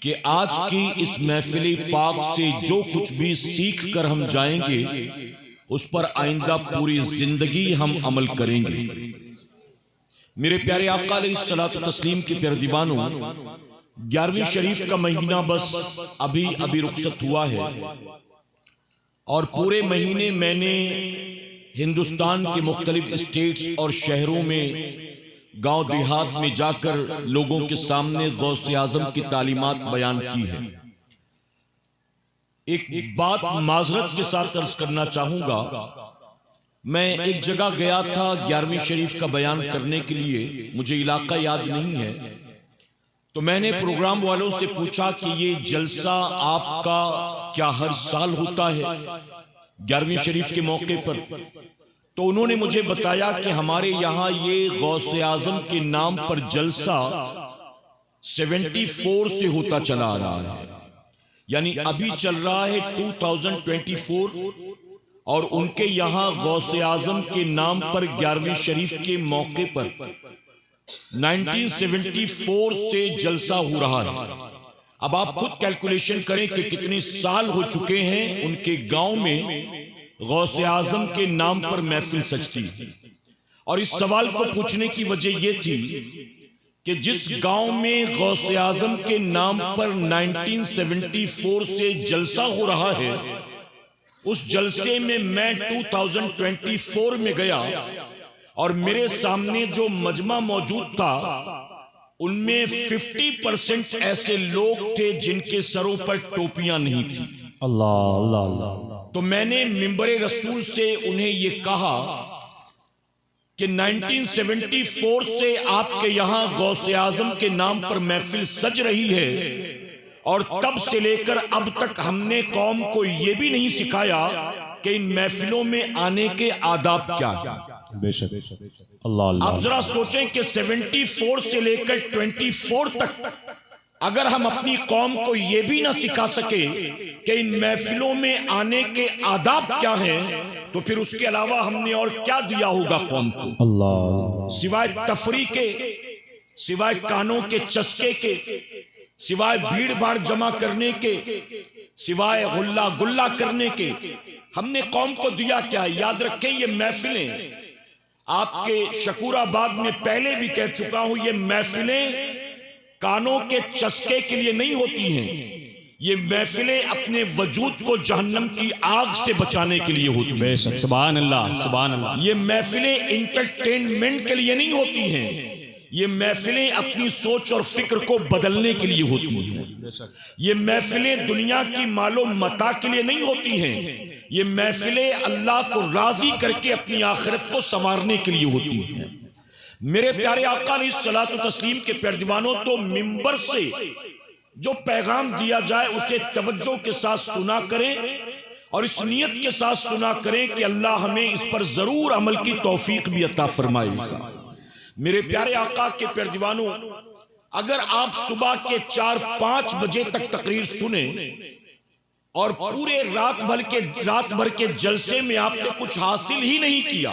कि आज की इस महफिल पाक से जो कुछ भी सीख कर हम जाएंगे उस पर आइंदा पूरी जिंदगी हम अमल करेंगे। मेरे प्यारे आका अलैहिस्सलातु तस्लीम के प्यारे दीवानों, 11वीं शरीफ का महीना बस अभी रुखसत हुआ है और पूरे महीने मैंने हिंदुस्तान के मुख्तलिफ स्टेट्स और शहरों में गांव देहात में जाकर लोगों के सामने गौसे आजम की तालीमात बयान की है। एक बात माजरत के साथ अर्ज करना चाहूंगा, मैं एक जगह गया था 11वीं शरीफ का बयान करने के लिए, मुझे इलाका याद नहीं है, तो मैंने प्रोग्राम वालों से पूछा कि ये जलसा आपका क्या हर साल होता है 11वीं शरीफ के मौके पर? तो उन्होंने मुझे बताया कि हमारे यहां ये गौसे आजम के नाम पर जलसा 74 से होता चला आ रहा है, यानी अभी चल रहा है 2024 और उनके यहां गौसे आजम के नाम पर 11वीं शरीफ के मौके पर 1974 से जलसा हो रहा है। अब आप खुद कैलकुलेशन करें कि कितने साल हो चुके हैं उनके गांव में गौसे आजम के नाम पर महफिल सजती। और इस सवाल को पूछने की वजह यह थी कि जिस गांव में गौसे आजम के नाम पर 1974 से जलसा हो रहा है, उस जलसे में मैं 2024 में गया और मेरे सामने जो मजमा मौजूद था उनमें 50% ऐसे लोग थे जिनके सरों पर टोपियां नहीं थी। अल्लाह अल्लाह अल्लाह। तो मैंने मिंबरे रसूल से उन्हें यह कहा कि 1974 से आपके यहां गौसे आजम के नाम पर महफिल सज रही है और तब से लेकर अब तक हमने कौम को यह भी नहीं सिखाया कि इन महफिलों में आने के आदाब क्या है। बेशक अल्लाह अल्लाह। आप जरा सोचें कि 74 से लेकर 24 तक अगर हम अपनी कौम को यह भी ना सिखा सके कि इन महफिलों में आने के आदाब क्या हैं, तो फिर उसके अलावा हमने और क्या दिया होगा कौम को? अल्लाह। सिवाय तफरी के, सिवाय कानों के चस्के के, सिवाय भीड़ भाड़ जमा करने के, सिवाय हुल्ला गुल्ला करने के, हमने कौम को दिया क्या? याद रखें, ये महफिलें आपके शकूराबाद में पहले भी कह चुका हूं, ये महफिलें कानों के चस्के के लिए नहीं होती हैं, ये महफिलें अपने वजूद को जहन्नम की आग से बचाने के लिए होती हैं। सुभान अल्लाह सुभान अल्लाह। ये महफिलें इंटरटेनमेंट के लिए नहीं होती हैं, ये महफिलें अपनी सोच और फिक्र को बदलने के लिए होती हैं। ये महफिलें दुनिया की मालो मता के लिए नहीं होती हैं, ये महफिलें अल्लाह को राजी करके अपनी आखिरत को संवारने के लिए होती हैं। मेरे प्यारे आका अलैहिस्सलातु तस्लीम के प्यारे दीवानों, तो मिंबर से जो पैगाम दिया जाए उसे तवज्जो के साथ सुना करें और इस नियत के साथ सुना करें कि अल्लाह हमें इस पर जरूर अमल की तौफीक भी अता फरमाएगा। मेरे प्यारे आका के प्यारे दीवानों, अगर आप सुबह के 4-5 बजे तक तकरीर सुने और पूरे रात भर के जलसे में आपने कुछ हासिल ही नहीं किया,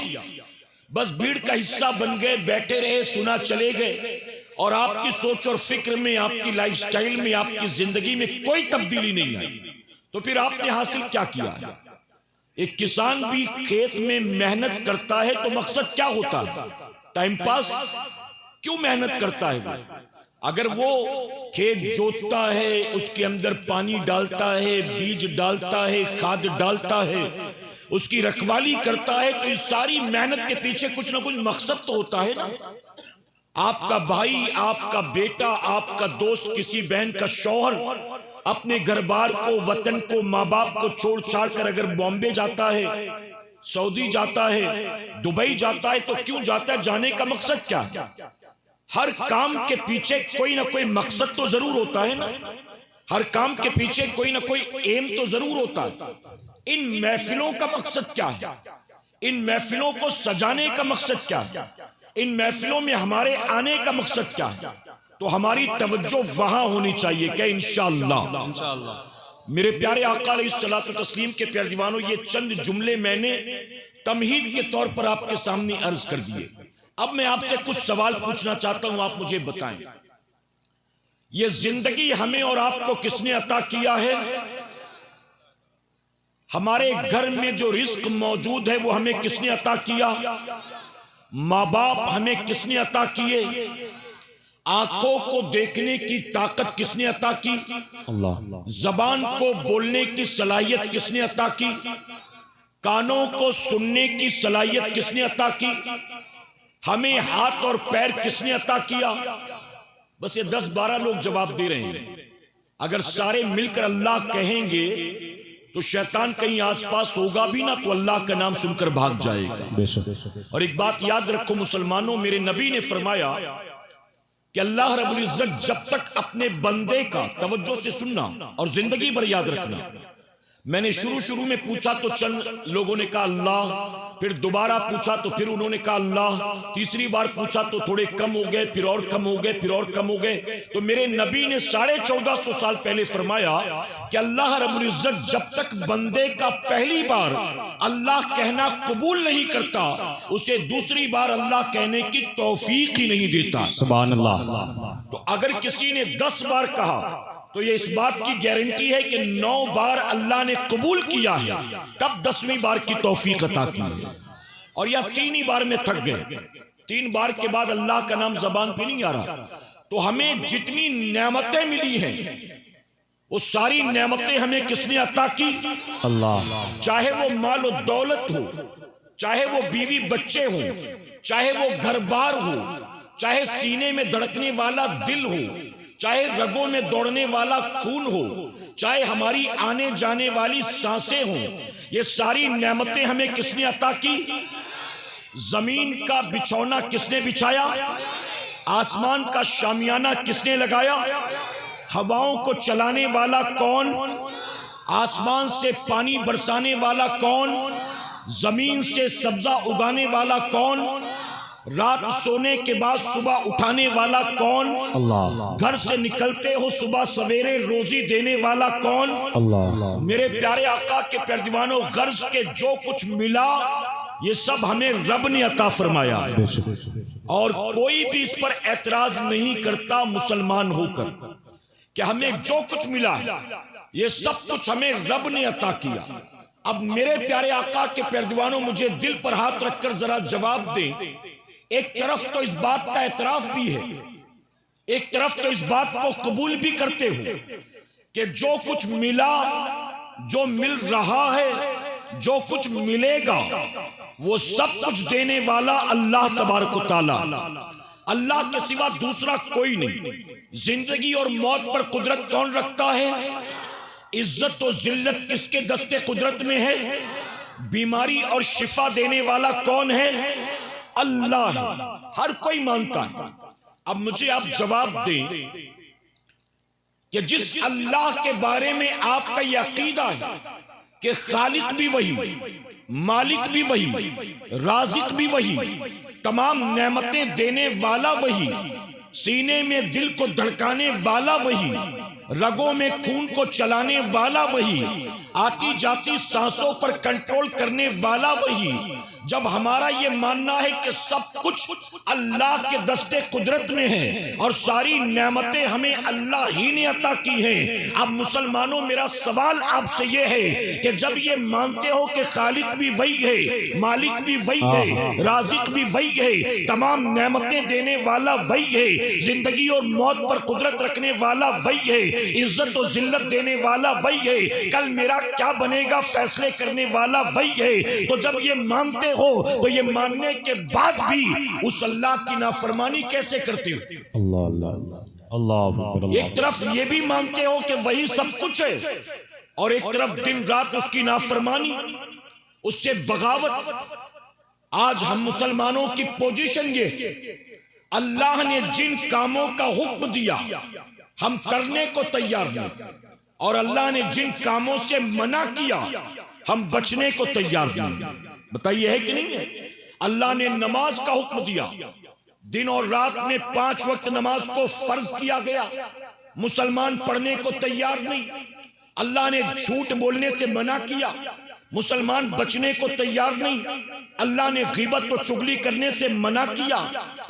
बस भीड़ का हिस्सा बन गए, बैठे रहे, सुना चले गए और आपकी सोच और फिक्र में, आपकी लाइफस्टाइल में, आपकी जिंदगी में कोई तब्दीली नहीं आई, तो फिर आपने हासिल क्या किया? एक किसान भी खेत में मेहनत करता है तो मकसद क्या होता है? Time pass. क्यों मेहनत करता है वो? अगर वो खेत जोतता है, उसके अंदर पानी डालता है, बीज डालता है, खाद डालता है, उसकी रखवाली करता है, तो इस सारी मेहनत के पीछे कुछ ना कुछ मकसद तो होता है ना। आपका भाई, आपका बेटा, आपका दोस्त, किसी बहन का शौहर अपने घर बार को, वतन को, माँ बाप को छोड़ छाड़ कर अगर बॉम्बे जाता है, सऊदी जाता है, दुबई जाता है, तो क्यों जाता है? जाने का मकसद क्या है? हर काम के पीछे कोई ना कोई मकसद तो जरूर होता है ना, हर काम के पीछे कोई ना कोई एम तो जरूर होता है। इन महफिलों का मकसद क्या है? इन महफिलों को सजाने का मकसद क्या है? इन महफिलों में हमारे आने का मकसद क्या है? तो हमारी तवज्जो वहां होनी चाहिए कि इंशाअल्लाह। मेरे प्यारे आका अलैहिस्सलातु तस्लीम के प्यारे दीवानों, ये चंद जुमले मैंने तमहीद के तौर पर आपके सामने अर्ज कर दिए। अब मैं आपसे कुछ सवाल पूछना चाहता हूं, आप मुझे बताएं। ये जिंदगी हमें और आपको किसने अता किया है? हमारे घर में जो रिस्क मौजूद है वो हमें किसने अता किया? माँ बाप हमें किसने अता किए? आंखों को देखने की ताकत किसने अता की? अल्लाह। जबान को बोलने की सलाहियत किसने अता की? कानों को सुनने की सलाहियत किसने अता की? हमें हाथ और पैर किसने अता किया? बस ये 10-12 लोग जवाब दे रहे हैं। अगर सारे मिलकर अल्लाह कहेंगे तो शैतान कहीं आसपास होगा भी ना तो अल्लाह का नाम सुनकर भाग जाएगा। और एक बात याद रखो मुसलमानों, मेरे नबी ने फरमाया कि अल्लाह रब्बुल इज्जत जब तक अपने बंदे का तवज्जो से सुनना और जिंदगी भर याद रखना। मैंने शुरू में पूछा तो चंद लोगों ने कहा अल्लाह, फिर दोबारा पूछा तो फिर उन्होंने कहा अल्लाह, तीसरी बार पूछा तो थोड़े कम हो गए, फिर और कम हो गए, फिर और कम हो गए। तो मेरे नबी ने 1450 साल पहले फरमाया कि अल्लाह रब्बुल इज्जत जब तक बंदे का पहली बार अल्लाह कहना कबूल नहीं करता, उसे दूसरी बार अल्लाह कहने की तौफीक ही नहीं देता। सुभान अल्लाह। तो अगर किसी ने 10 बार कहा तो ये इस बात की गारंटी है कि 9 बार अल्लाह ने कबूल किया है, तब 10वीं बार की तौफीक अता की है। और या 3 ही बार में थक गए, 3 बार के बाद अल्लाह का नाम जबान पे नहीं आ रहा। तो हमें जितनी नेमतें मिली हैं वो सारी नेमतें हमें किसने अता की? अल्लाह। चाहे वो माल और दौलत हो, चाहे वो बीवी बच्चे हो, चाहे वो घर बार हो, चाहे सीने में धड़कने वाला दिल हो, चाहे रगों में दौड़ने वाला खून हो, चाहे हमारी आने जाने वाली सांसें हो, ये सारी नेमतें हमें किसने अता की? जमीन का बिछौना किसने बिछाया? आसमान का शामियाना किसने लगाया? हवाओं को चलाने वाला कौन? आसमान से पानी बरसाने वाला कौन? जमीन से सब्जा उगाने वाला कौन? रात सोने के बाद सुबह उठाने वाला कौन? अल्लाह। घर से निकलते हो सुबह सवेरे रोजी देने वाला कौन? अल्लाह। मेरे प्यारे आका के प्यारे दीवानों, गर्ज के जो कुछ मिला ये सब हमें रब ने अता फरमाया है और कोई भी इस पर एतराज नहीं करता मुसलमान होकर कि हमें जो कुछ मिला ये सब कुछ हमें रब ने अता किया। अब मेरे प्यारे आका के प्यारे दीवानों, मुझे दिल पर हाथ रखकर जरा जवाब दें। एक तरफ तो इस बात का एतराफ भी है, एक तरफ तो इस बात को कबूल भी करते हो कि जो कुछ मिला, जो मिल रहा है, जो कुछ मिलेगा वो सब कुछ देने वाला अल्लाह तबारक व तआला, अल्लाह के सिवा दूसरा कोई नहीं। जिंदगी और मौत पर कुदरत कौन रखता है? इज्जत और जिल्लत किसके दस्ते कुदरत में है? बीमारी और शिफा देने वाला कौन है? अल्लाह है। हर कोई मानता है। अब मुझे आप जवाब दें कि जिस अल्लाह के बारे में आपका यह अकीदा है कि खालिक भी वही, मालिक भी वही, राजिक भी वही, तमाम नेमतें देने वाला वही, सीने में दिल को धड़काने वाला वही, रगों में खून को चलाने वाला वही, आती जाती सांसों पर कंट्रोल करने वाला वही। जब हमारा ये मानना है कि सब कुछ अल्लाह के दस्ते कुदरत में है और सारी नेमतें हमें अल्लाह ही ने अता की हैं, अब मुसलमानों मेरा सवाल आपसे ये है कि जब ये मानते हो कि खालिक भी वही है, मालिक भी वही है, राजिक भी वही है, तमाम नेमतें देने वाला वही है, जिंदगी और मौत पर कुदरत रखने वाला वही है, इज्जत और जिल्लत देने वाला वही है, कल मेरा क्या बनेगा फैसले करने वाला वही है, तो जब ये मानते हो तो ये मानने के बाद भी उस अल्लाह की नाफरमानी कैसे करते हो? अल्लाह अल्लाह अल्लाह। एक तरफ ये भी मानते हो कि वही सब कुछ है और एक तरफ दिन रात उसकी नाफरमानी, उससे बगावत। आज हम मुसलमानों की पोजीशन ये, अल्लाह ने जिन कामों का हुक्म दिया हम करने को तैयार नहीं, और अल्लाह ने जिन कामों से मना किया हम बचने को तैयार नहीं। बताइए है कि नहीं है? अल्लाह ने नमाज का हुक्म दिया, दिन और रात में 5 वक्त नमाज को फर्ज किया गया, मुसलमान पढ़ने को तैयार नहीं। अल्लाह ने झूठ बोलने से मना किया, मुसलमान बचने को तैयार नहीं। अल्लाह ने गीबत और चुगली करने से मना किया,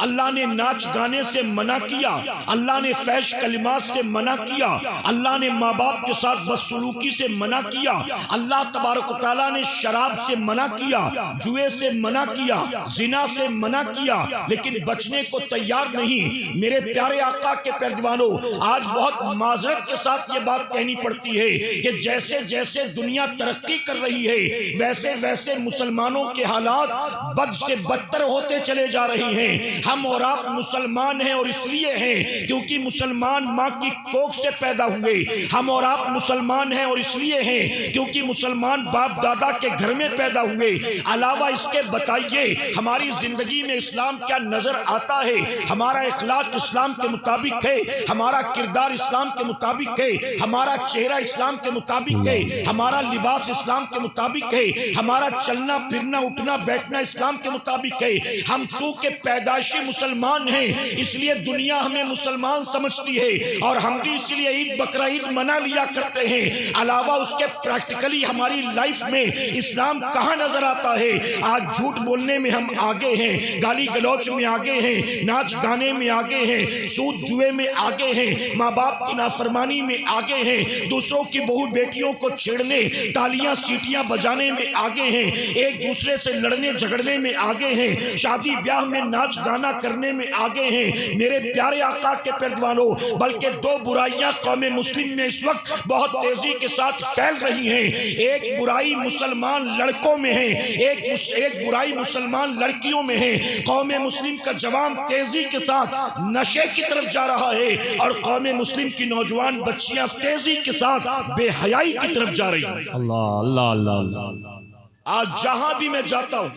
अल्लाह ने नाच गाने से मना किया, अल्लाह ने फैश कलिमात से मना किया, अल्लाह ने माँ बाप के साथ बदसलूकी से मना किया, अल्लाह तबारक व तआला ने शराब से मना किया, जुए से मना किया, जिना से मना किया, लेकिन बचने को तैयार नहीं। मेरे प्यारे आका के प्यारे दीवानों, आज बहुत माजरत के साथ ये बात कहनी पड़ती है कि जैसे जैसे दुनिया तरक्की कर रही है वैसे वैसे मुसलमानों के हालात बद से बदतर होते चले जा रहे हैं। हम और आप मुसलमान हैं और इसलिए हैं क्योंकि मुसलमान माँ की कोख से पैदा हुए। हम और आप मुसलमान हैं और इसलिए हैं क्योंकि मुसलमान बाप दादा के घर में पैदा हुए। अलावा इसके बताइए हमारी जिंदगी में इस्लाम क्या नजर आता है? हमारा इखलाक इस्लाम के मुताबिक है, हमारा किरदार इस्लाम के मुताबिक है, हमारा चेहरा इस्लाम के मुताबिक है, हमारा लिबास इस्लाम के मुताबिक है, हमारा चलना फिरना उठना बैठना इस्लाम के मुताबिक है। हम चूंकि पैदाइशी मुसलमान हैं इसलिए दुनिया हमें मुसलमान समझती है और हम भी इसलिए ईद बकरा ईद मना लिया करते हैं। अलावा उसके प्रैक्टिकली हमारी लाइफ में इस्लाम कहाँ नजर आता है? आज झूठ बोलने में हम आगे हैं, गाली गलौच में आगे हैं, नाच गाने में आगे हैं, सूद जुए में आगे हैं, माँ बाप की नाफरमानी में आगे हैं, दूसरों की बहू बेटियों को छेड़ने तालियां सीटियां बजाने में आगे हैं, एक दूसरे से लड़ने झगड़ने में आगे हैं, शादी ब्याह में नाच गाना करने में आगे हैं। मेरे प्यारे आका के पैरवानों, बल्कि दो बुराइयां कौम मुस्लिम में इस वक्त बहुत तेजी के साथ फैल रही हैं। एक बुराई मुसलमान लड़कों में है, एक बुराई मुसलमान लड़कियों में है। कौम मुस्लिम का जवान तेजी के साथ नशे की तरफ जा रहा है और कौम मुस्लिम की नौजवान बच्चियां तेजी के साथ बेहयाई की तरफ जा रही हैं। अल्लाह अल्लाह अल्लाह। आज जहां भी मैं जाता हूं,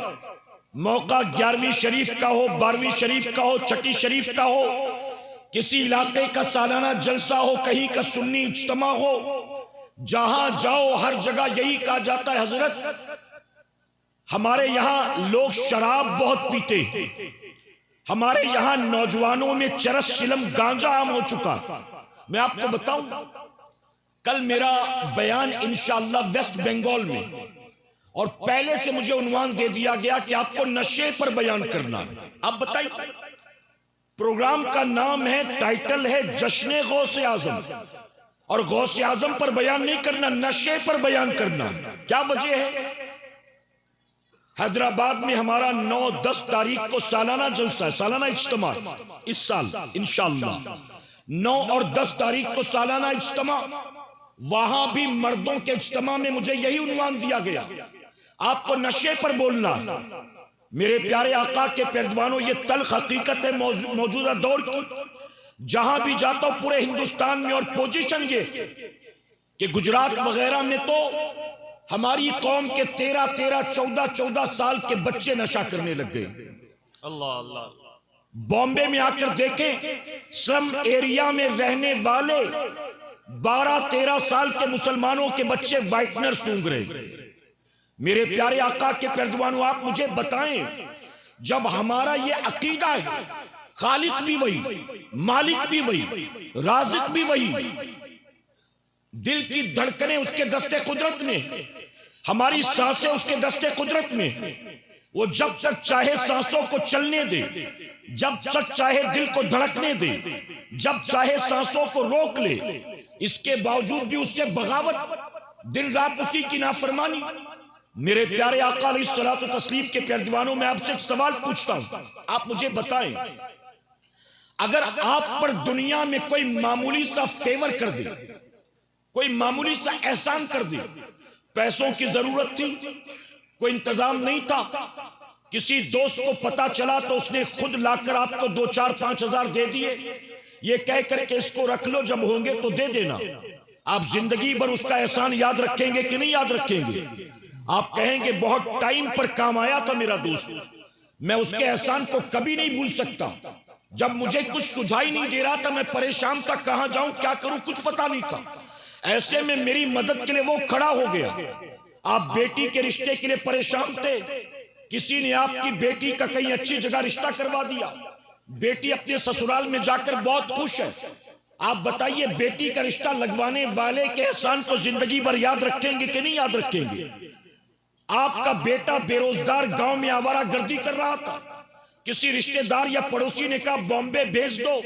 मौका 11वीं शरीफ का हो, 12वीं शरीफ का हो, छठी शरीफ का हो, किसी इलाके का सालाना जलसा हो, कहीं का सुन्नी इज्तिमा हो, जहां जाओ हर जगह यही कहा जाता है, हजरत हमारे यहां लोग शराब बहुत पीते, हमारे यहां नौजवानों में चरस चिलम गांजा आम हो चुका। मैं आपको बताऊं, कल मेरा बयान इंशाअल्लाह वेस्ट बंगाल में, और पहले से मुझे उन्वान दे दिया गया कि आपको नशे पर बयान करना है। आप बताइए, प्रोग्राम का नाम है, टाइटल है जश्न गौसे आजम, और गौसे आजम पर बयान नहीं करना, नशे पर बयान करना। क्या वजह है? हैदराबाद में हमारा 9-10 तारीख को सालाना जलसा है, सालाना इज्तिमा इस साल इंशाअल्लाह। 9 और 10 तारीख को सालाना इज्तिमा, वहां भी मर्दों के इज्तिमा में मुझे यही उन्वान दिया गया, आपको नशे पर बोलना। मेरे प्यारे आका के पैरवानों, ये तल्ख हकीकत है मौजूदा दौर की। जहां भी जाता हूं पूरे हिंदुस्तान में, और पोजीशन ये कि गुजरात वगैरह में तो हमारी कौम के 13-13, 14-14 साल के बच्चे नशा करने लग गए। अल्लाह अल्लाह। बॉम्बे में आकर देखें, स्लम एरिया में रहने वाले 12-13 साल के मुसलमानों के बच्चे वाइटनर सूंघ रहे। मेरे प्यारे आका के पैरवानों, आप मुझे बताएं, जब हमारा ये अकीदा है, खालिक भी वही, मालिक भी वही, राज़िक भी वही, दिल की धड़कनें उसके दस्ते कुदरत में, हमारी सांसें उसके दस्ते कुदरत में, वो जब तक चाहे सांसों को चलने दे, जब तक चाहे दिल को धड़कने दे, जब चाहे सांसों को रोक ले, इसके बावजूद भी उससे बगावत, दिन रात उसी की नाफरमानी। मेरे प्यारे आका अलैहिस्सलातु व तस्लीम के प्यारे दीवानों, मैं आपसे एक सवाल पूछता हूं, आप मुझे बताएं, अगर आप पर दुनिया में कोई मामूली सा फेवर कर दे, कोई मामूली सा एहसान कर दे, पैसों की जरूरत थी, कोई इंतजाम नहीं था, किसी दोस्त को पता चला तो उसने खुद लाकर आपको 2-4-5 हजार दे दिए, ये कह करके इसको रख लो, जब होंगे तो दे देना। आप जिंदगी भर उसका एहसान याद रखेंगे कि नहीं याद रखेंगे? आप कहेंगे बहुत टाइम पर काम आया था मेरा दोस्त, मैं उसके एहसान को कभी नहीं भूल सकता। जब मुझे कुछ सुझाई नहीं दे रहा था, मैं परेशान था, कहां जाऊं क्या करूं कुछ पता नहीं था, ऐसे में मेरी मदद के लिए वो खड़ा हो गया। आप बेटी के रिश्ते के लिए परेशान थे, किसी ने आपकी बेटी का कहीं अच्छी जगह रिश्ता करवा दिया, बेटी अपने ससुराल में जाकर बहुत खुश है। आप बताइए, बेटी का रिश्ता लगवाने वाले के एहसान को जिंदगी भर याद रखेंगे कि नहीं याद रखेंगे? आपका बेटा बेरोजगार गांव में आवारा गर्दी कर रहा था, किसी रिश्तेदार या पड़ोसी ने कहा बॉम्बे भेज दो,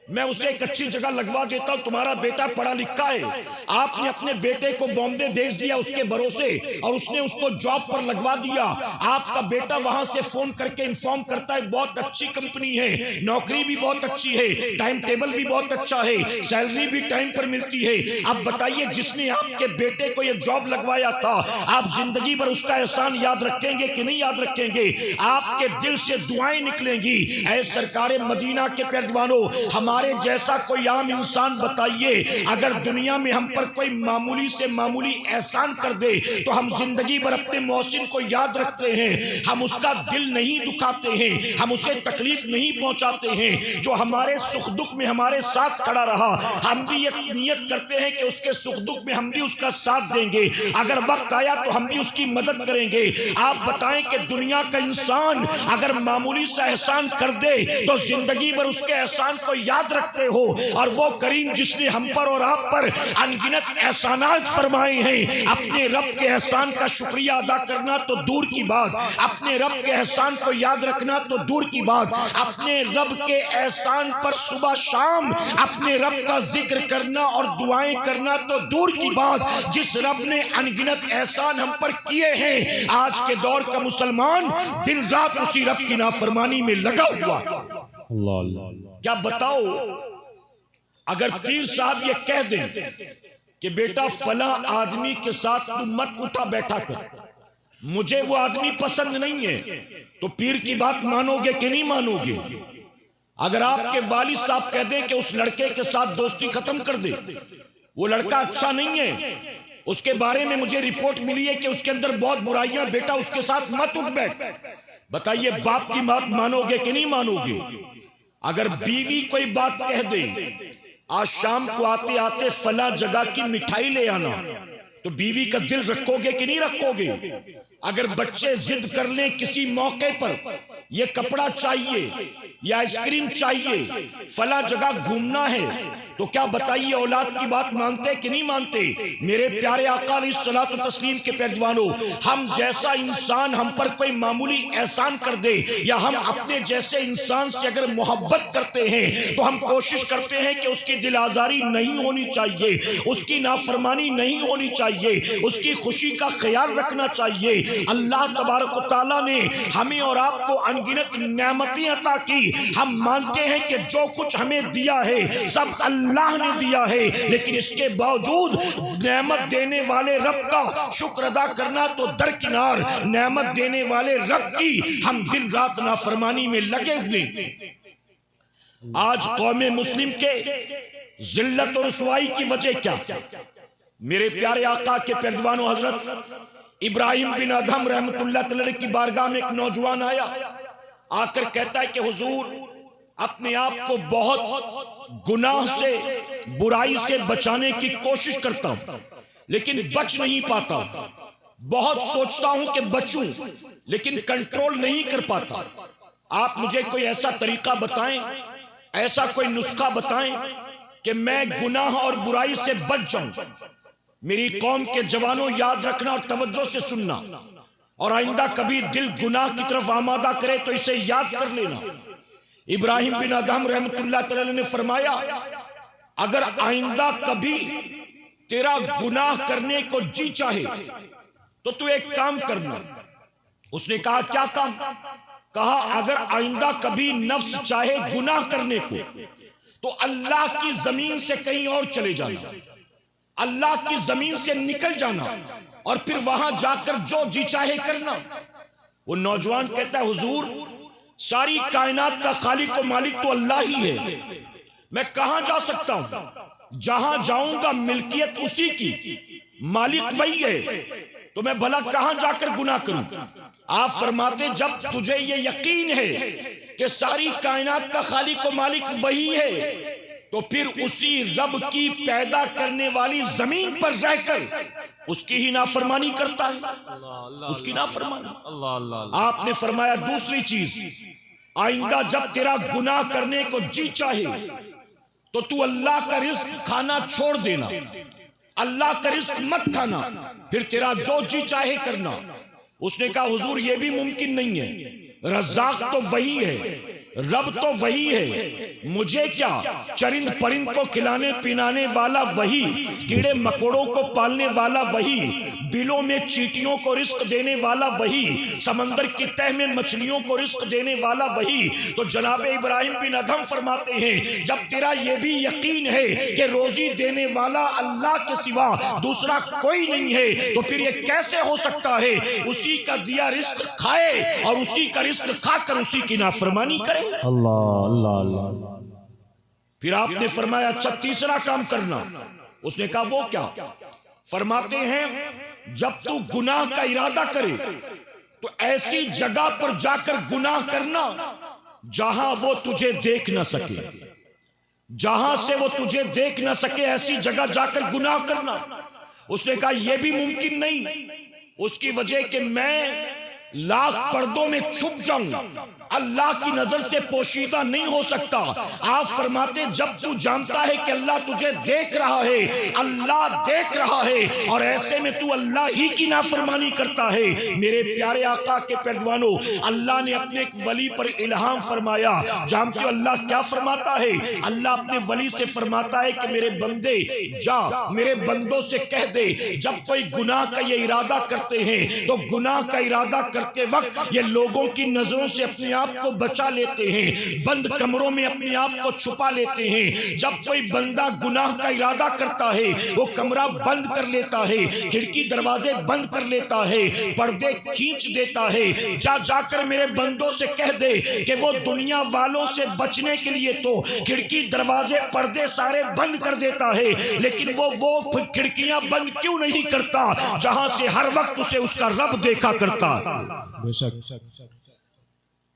मैं उसे एक अच्छी जगह लगवा देता हूं, तुम्हारा बेटा पढ़ा लिखा है। आपने अपने बेटे को बॉम्बे भेज दिया उसके भरोसे, और उसने उसको जॉब पर लगवा दिया। आपका बेटा वहां से फोन करके इन्फॉर्म करता है बहुत अच्छी कंपनी है, नौकरी भी बहुत अच्छी है, टाइम टेबल भी बहुत अच्छा है, सैलरी भी टाइम पर मिलती है। अब बताइए, जिसने आपके बेटे को यह जॉब लगवाया था, आप जिंदगी भर उसका एहसान याद रखेंगे कि नहीं याद रखेंगे? आपके दिल से दुआएं निकलेंगी। ऐ सरकारे मदीना के पैरवानों, हमारे जैसा कोई आम इंसान बताइए, अगर दुनिया में हम पर कोई मामूली से मामूली एहसान कर दे तो हम जिंदगी भर अपने मोहसिन को याद रखते हैं, हम उसका दिल नहीं दुखाते हैं, हम उसे तकलीफ नहीं पहुंचाते हैं। जो हमारे सुख दुख में हमारे साथ खड़ा रहा, हम भी ये नियत करते हैं कि उसके सुख दुख में हम भी उसका साथ देंगे, अगर वक्त आया तो हम भी उसकी मदद करेंगे। आप बताएं कि दुनिया का इंसान अगर मामूली सा एहसान कर दे तो जिंदगी भर उसके एहसान को याद रखते हो, और वो करीम जिसने हम पर और आप पर अनगिनत एहसानात फरमाए हैं, अपने रब के एहसान का शुक्रिया अदा करना तो दूर की बात, अपने रब के एहसान को याद रखना तो दूर की बात, अपने रब के एहसान पर सुबह शाम अपने रब का जिक्र करना और दुआएं करना तो दूर की बात। जिस रब ने अनगिनत एहसान हम पर किए हैं, आज के दौर का मुसलमान दिन रात उसी रब की नाफरमानी में लगा हुआ। क्या बताओ, अगर पीर साहब ये कह दें कि बेटा फला आदमी के साथ तू मत उठा बैठा कर, मुझे वो आदमी पसंद नहीं है, तो पीर की बात मानोगे कि नहीं मानोगे? अगर आपके वालिद साहब कह दें कि उस लड़के के साथ दोस्ती खत्म कर दे, वो लड़का अच्छा नहीं है, उसके बारे में मुझे रिपोर्ट मिली है कि उसके अंदर बहुत बुराइयां, बेटा उसके साथ मत उठ बैठ, बताइए बाप की बात मानोगे कि नहीं मानोगे? अगर बीवी कोई बात कह दे, आज शाम को आते आते फला जगह की मिठाई ले आना, तो बीवी का दिल रखोगे कि नहीं रखोगे? अगर बच्चे जिद कर लें किसी मौके पर, ये कपड़ा चाहिए या आइसक्रीम चाहिए, फला जगह घूमना है, तो क्या बताइए औलाद की बात मानते कि नहीं मानते? मेरे प्यारे आका अलैहिस्सलातु तस्लीम के पैरवानों, हम जैसा इंसान हम पर कोई मामूली एहसान कर दे, या हम अपने जैसे इंसान से अगर मोहब्बत करते हैं तो हम कोशिश करते हैं कि उसकी दिल आजारी नहीं होनी चाहिए, उसकी नाफरमानी नहीं होनी चाहिए, उसकी खुशी का ख्याल रखना चाहिए। अल्लाह तबारक व तआला ने हमें और आपको अनगिनत नेमतें अता की, हम मानते हैं कि जो कुछ हमें दिया है सब अल्लाह ने दिया है, लेकिन इसके बावजूद नेमत देने वाले रब का शुक्र अदा करना तो दरकिनार, नेमत देने वाले रब की हम दिन रात नाफरमानी में लगे हुए। आज कौमे मुस्लिम के जिल्लत और रुसवाई की वजह क्या? मेरे प्यारे आका के पैरवानों, हजरत इब्राहिम बिन अदहम रहमतुल्लाह अलैह की बारगाह में एक नौजवान आया, आकर कहता है कि हुजूर, अपने आप को बहुत गुनाह से, बुराई से बचाने की कोशिश करता हूं, लेकिन बच नहीं पाता, बहुत सोचता हूं कि बचूं, लेकिन कंट्रोल नहीं कर पाता। आप मुझे कोई ऐसा तरीका बताएं, ऐसा कोई नुस्खा बताएं कि मैं गुनाह और बुराई से बच जाऊं। मेरी कौम के जवानों, याद रखना और तवज्जो से सुनना, और आइंदा कभी दिल गुनाह की तरफ आमादा करे तो इसे याद कर लेना। इब्राहिम बिन अदहम रहमतुल्लाह अलैह ने फरमाया, अगर आइंदा कभी तेरा गुनाह करने को जी चाहे तो तू एक काम करना। उसने कहा, क्या काम? कहा, अगर आइंदा कभी नफ्स चाहे गुनाह करने को तो अल्लाह की जमीन से कहीं और चले जाना, अल्लाह की जमीन से निकल जाना, और फिर वहां जाकर जो जी चाहे करना। वो नौजवान कहता है, हुजूर, सारी कायनात का खालिक और मालिक तो अल्लाह ही है, मैं कहां जा सकता हूं? जहां जाऊंगा मिल्कियत उसी की, मालिक वही है, तो मैं भला कहां जाकर गुनाह करूं? आप फरमाते, जब तुझे ये यकीन है कि सारी कायनात का खालिक और मालिक वही है, तो फिर उसी रब की पैदा करने वाली जमीन पर रहकर उसकी ही नाफरमानी करता है, उसकी नाफरमानी। आपने फरमाया दूसरी चीज, आइंदा जब तेरा गुनाह करने को जी चाहे तो तू अल्लाह का रिस्क खाना छोड़ देना, अल्लाह का रिस्क मत खाना, फिर तेरा जो जी चाहे करना। उसने कहा, हुजूर, ये भी मुमकिन नहीं है, रज़्ज़ाक़ तो वही है, रब तो वही है, मुझे क्या, चरिंद परिंद को खिलाने पिलाने वाला वही, कीड़े मकोड़ों को पालने वाला वही, बिलों में चींटियों को रिस्क देने वाला वही, समंदर की तह में मछलियों को रिस्क देने वाला वही। तो जनाब इब्राहिम बिन अदहम फरमाते हैं, जब तेरा ये भी यकीन है कि रोजी देने वाला अल्लाह के सिवा दूसरा कोई नहीं है, तो फिर ये कैसे हो सकता है उसी का दिया रिस्क खाए और उसी का रिस्क खाकर उसी की नाफरमानी करे। अल्लाह अल्लाह अल्लाह। फिर आपने फरमाया अच्छा तीसरा काम करना। उसने कहा वो क्या? फरमाते हैं जब तू गुनाह का इरादा करे तो ऐसी जगह पर जाकर गुनाह करना जहां वो तुझे देख ना सके, जहां से वो तुझे देख ना सके ऐसी जगह जाकर गुनाह करना। उसने कहा यह भी मुमकिन नहीं, उसकी वजह कि मैं लाख पर्दों में छुप जाऊं, अल्लाह की नजर से पोशीदा नहीं हो सकता। आप फरमाते जब तू जानता है कि अल्लाह तुझे देख रहा है, अल्लाह देख रहा है और ऐसे में तू अल्लाह ही की नाफरमानी करता है। मेरे प्यारे आका के पैरवानों, अल्लाह ने अपने एक वली पर इल्हाम फरमाया। जानते हो अल्लाह क्या फरमाता है? अल्लाह अपने वली से फरमाता है कि मेरे बंदे जा, मेरे बंदों से कह दे जब कोई गुनाह का ये इरादा करते हैं तो गुनाह का इरादा करते वक्त ये लोगों की नजरों से अपने आप को बचा लेते हैं, बंद कमरों में अपने आप को छुपा लेते हैं। जब कोई बंदा गुनाह का इरादा करता है वो कमरा बंद कर लेता है, खिड़की दरवाजे बंद कर लेता है, पर्दे खींच देता है। जाकर मेरे बंदों से कह दे कि वो दुनिया वालों से बचने के लिए तो खिड़की दरवाजे पर्दे सारे बंद कर देता है, लेकिन वो खिड़कियां बंद क्यों नहीं करता जहां से हर वक्त उसे उसका रब देखा करता। बेशक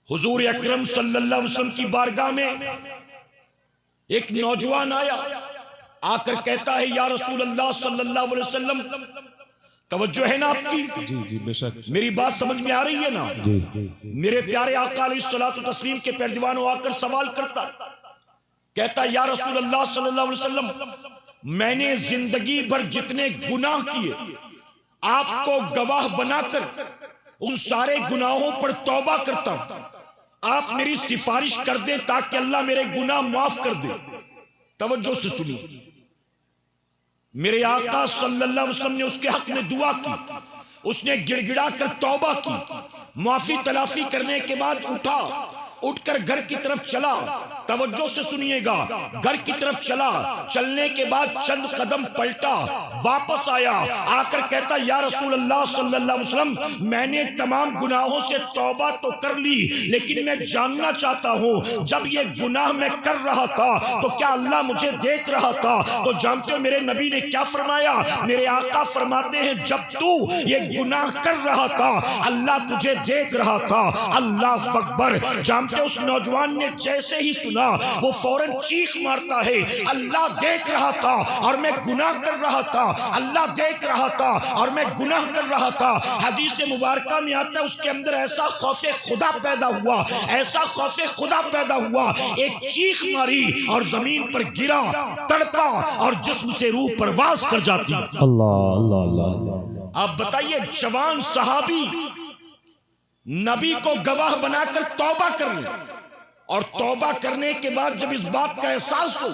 हुजूर अकरम सल्लल्लाहु अलैहि वसल्लम की बारगाह में एक नौजवान आया, आकर कहता है या रसूल अल्लाह सल्लल्लाहु अलैहि वसल्लम, तवज्जो है ना आपकी? जी जी बेशक, मेरी बात समझ में आ रही है ना? जी जी। मेरे प्यारे आका अलैहिस्सलातु तस्लीम के पैरदीवानों आकर सवाल करता, कहता या रसूल अल्लाह सल्लल्लाहु अलैहि वसल्लम, मैंने जिंदगी भर जितने गुनाह किए आपको गवाह बनाकर उन सारे गुनाहों पर तौबा करता हूं, आप मेरी सिफारिश कर दे ताकि अल्लाह मेरे गुनाह माफ कर दे। तवज्जो से सुनिए, मेरे आका सल्लल्लाहु अलैहि वसल्लम ने उसके हक में दुआ की, उसने गिड़गिड़ा कर तौबा की, माफी तलाफी करने के बाद उठकर घर की तरफ चला। तवज्जो से सुनिएगा, घर की तरफ चला, चलने के बाद चंद कदम पलटा, वापस आया, आकर कहता या रसूल अल्लाह सल्लल्लाहु अलैहि वसल्लम, मैंने तमाम गुनाहों से तौबा तो कर ली, लेकिन मैं जानना चाहता हूं जब ये गुनाह मैं कर रहा था तो क्या अल्लाह मुझे देख रहा था? तो जानते हो मेरे नबी ने क्या फरमाया? मेरे आका फरमाते हैं जब तू ये गुनाह कर रहा था अल्लाह तुझे देख रहा था। अल्लाह अकबर। जानते उस नौजवान ने जैसे ही सुना वो फौरन चीख मारता है, अल्लाह देख रहा था और मैं गुनाह कर रहा था, अल्लाह देख रहा था और मैं गुनाह कर रहा था। हदीस मुबारका में आता है उसके अंदर ऐसा खौफे खुदा पैदा हुआ, ऐसा खौफे खुदा पैदा हुआ, एक चीख मारी और जमीन पर गिरा, तड़पा और जिस्म से रूह परवाज कर जाती। अल्लाह अल्लाह अल्लाह। आप बताइए, जवान सहाबी नबी को गवाह बनाकर तौबा कर ले, और तौबा करने के बाद जब इस बात का एहसास हो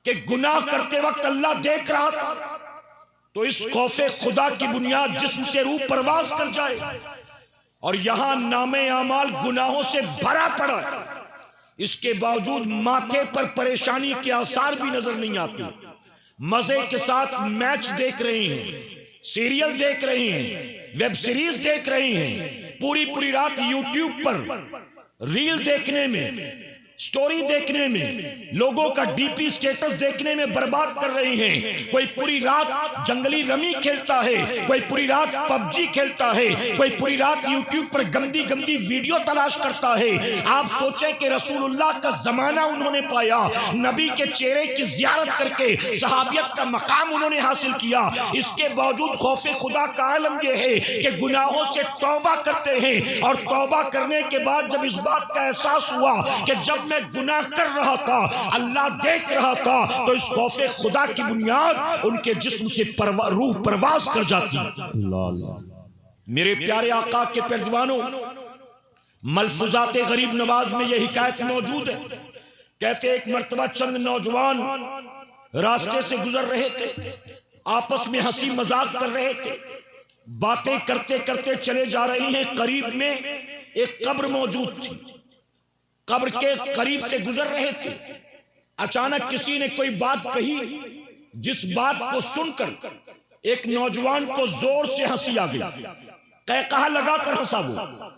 कि गुनाह करते वक्त अल्लाह देख रहा था, तो इस खौफे खुदा की बुनियाद जिस्म से रूह परवाज कर जाए। और यहां नामे आमाल गुनाहों से भरा पड़ा, इसके बावजूद माथे पर परेशानी के आसार भी नजर नहीं आते। मजे के साथ मैच देख रहे हैं, सीरियल देख रहे हैं, वेब सीरीज देख रहे हैं, पूरी रात यूट्यूब पर रील देखने में, स्टोरी देखने में, लोगों का डीपी स्टेटस देखने में बर्बाद कर रहे हैं। कोई पूरी रात जंगली रमी खेलता है, कोई पूरी रात पबजी खेलता है, कोई पूरी रात यूट्यूब पर गंदी गंदी वीडियो तलाश करता है। आप सोचें कि रसूलुल्लाह का जमाना उन्होंने पाया, नबी के चेहरे की जियारत करके सहाबियत का मकाम उन्होंने हासिल किया, इसके बावजूद खौफे खुदा का आलम यह है कि गुनाहों से तौबा करते हैं। और तौबा करने के बाद जब इस बात का एहसास हुआ कि जब मैं गुनाह कर रहा था अल्लाह देख रहा था, तो इस खौफे खुदा की बुनियाद उनके जिस्म से रूह परवाज कर जाती। अल्लाह अल्लाह। मेरे प्यारे आका के पैरदीवानों, मलफूजात गरीब नवाज में यह हिकायत मौजूद है। कहते एक मर्तबा चंद नौजवान रास्ते से गुजर रहे थे, आपस में हंसी मजाक कर रहे थे, बातें करते करते चले जा रहे हैं। करीब में एक कब्र मौजूद थी, कब्र के करीब से गुजर रहे थे। अचानक किसी ने कोई बात कही, जिस बात को सुनकर एक नौजवान को जोर से हंसी आ गई। कहकहा लगाकर हंसा वो।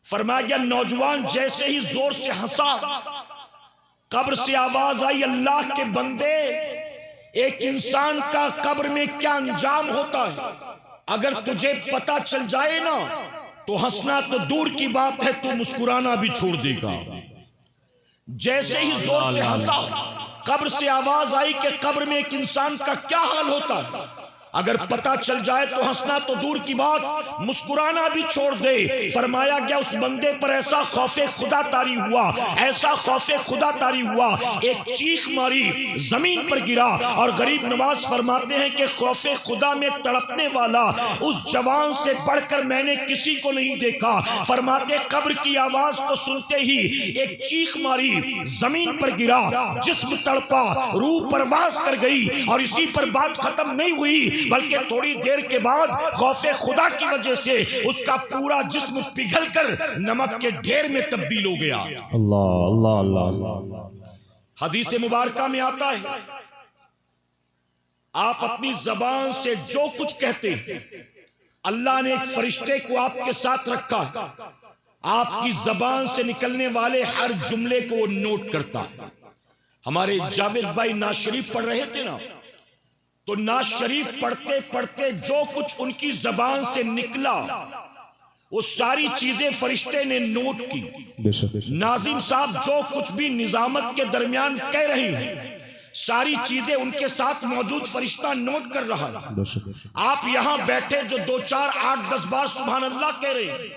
फरमाया गया नौजवान जैसे ही जोर से हंसा, कब्र से आवाज आई, अल्लाह के बंदे, एक इंसान का कब्र में क्या अंजाम होता है, अगर तुझे पता चल जाए ना तो हंसना तो दूर की बात है, तू मुस्कुराना भी छोड़ देगा। जैसे ही जोर से हंसा, कब्र से आवाज आई कि कब्र में एक इंसान का क्या हाल होता है, अगर पता चल जाए तो हंसना तो दूर की बात, मुस्कुराना भी छोड़ दे। फरमाया गया उस बंदे पर ऐसा खौफे खुदा तारी हुआ, ऐसा खौफे खुदा तारी हुआ, एक चीख मारी, जमीन पर गिरा। और गरीब नवाज फरमाते हैं कि खौफे खुदा में तड़पने वाला उस जवान से बढ़कर मैंने किसी को नहीं देखा। फरमाते कब्र की आवाज को सुनते ही एक चीख मारी, जमीन पर गिरा, जिस्म तड़पा, रूह परवास कर गई। और इसी पर बात खत्म नहीं हुई, बल्कि थोड़ी देर के बाद खौफे खुदा की वजह से उसका पूरा जिस्म पिघल कर नमक के ढेर में तब्दील हो गया। अल्लाह अल्लाह अल्लाह। हदीस मुबारका में आता है, आप अपनी जबान से जो कुछ कहते हैं, अल्लाह ने एक फरिश्ते को आपके साथ रखा है, आपकी जबान से निकलने वाले हर जुमले को वो नोट करता है। हमारे जावेद भाई नाज शरीफ पढ़ रहे थे ना, तो नाज शरीफ पढ़ते पढ़ते जो कुछ उनकी जबान से निकला वो सारी चीजें फरिश्ते ने नोट की। नाजिम साहब जो कुछ भी निजामत के दरमियान कह रहे हैं, सारी चीजें उनके साथ मौजूद फरिश्ता नोट कर रहा है। आप यहां बैठे जो 2, 4, 8, 10 बार सुभान अल्लाह कह रहे हैं,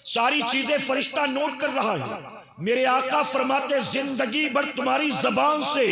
सारी चीजें फरिश्ता नोट कर रहा है। मेरे आका फरमाते जिंदगी भर तुम्हारी जबान से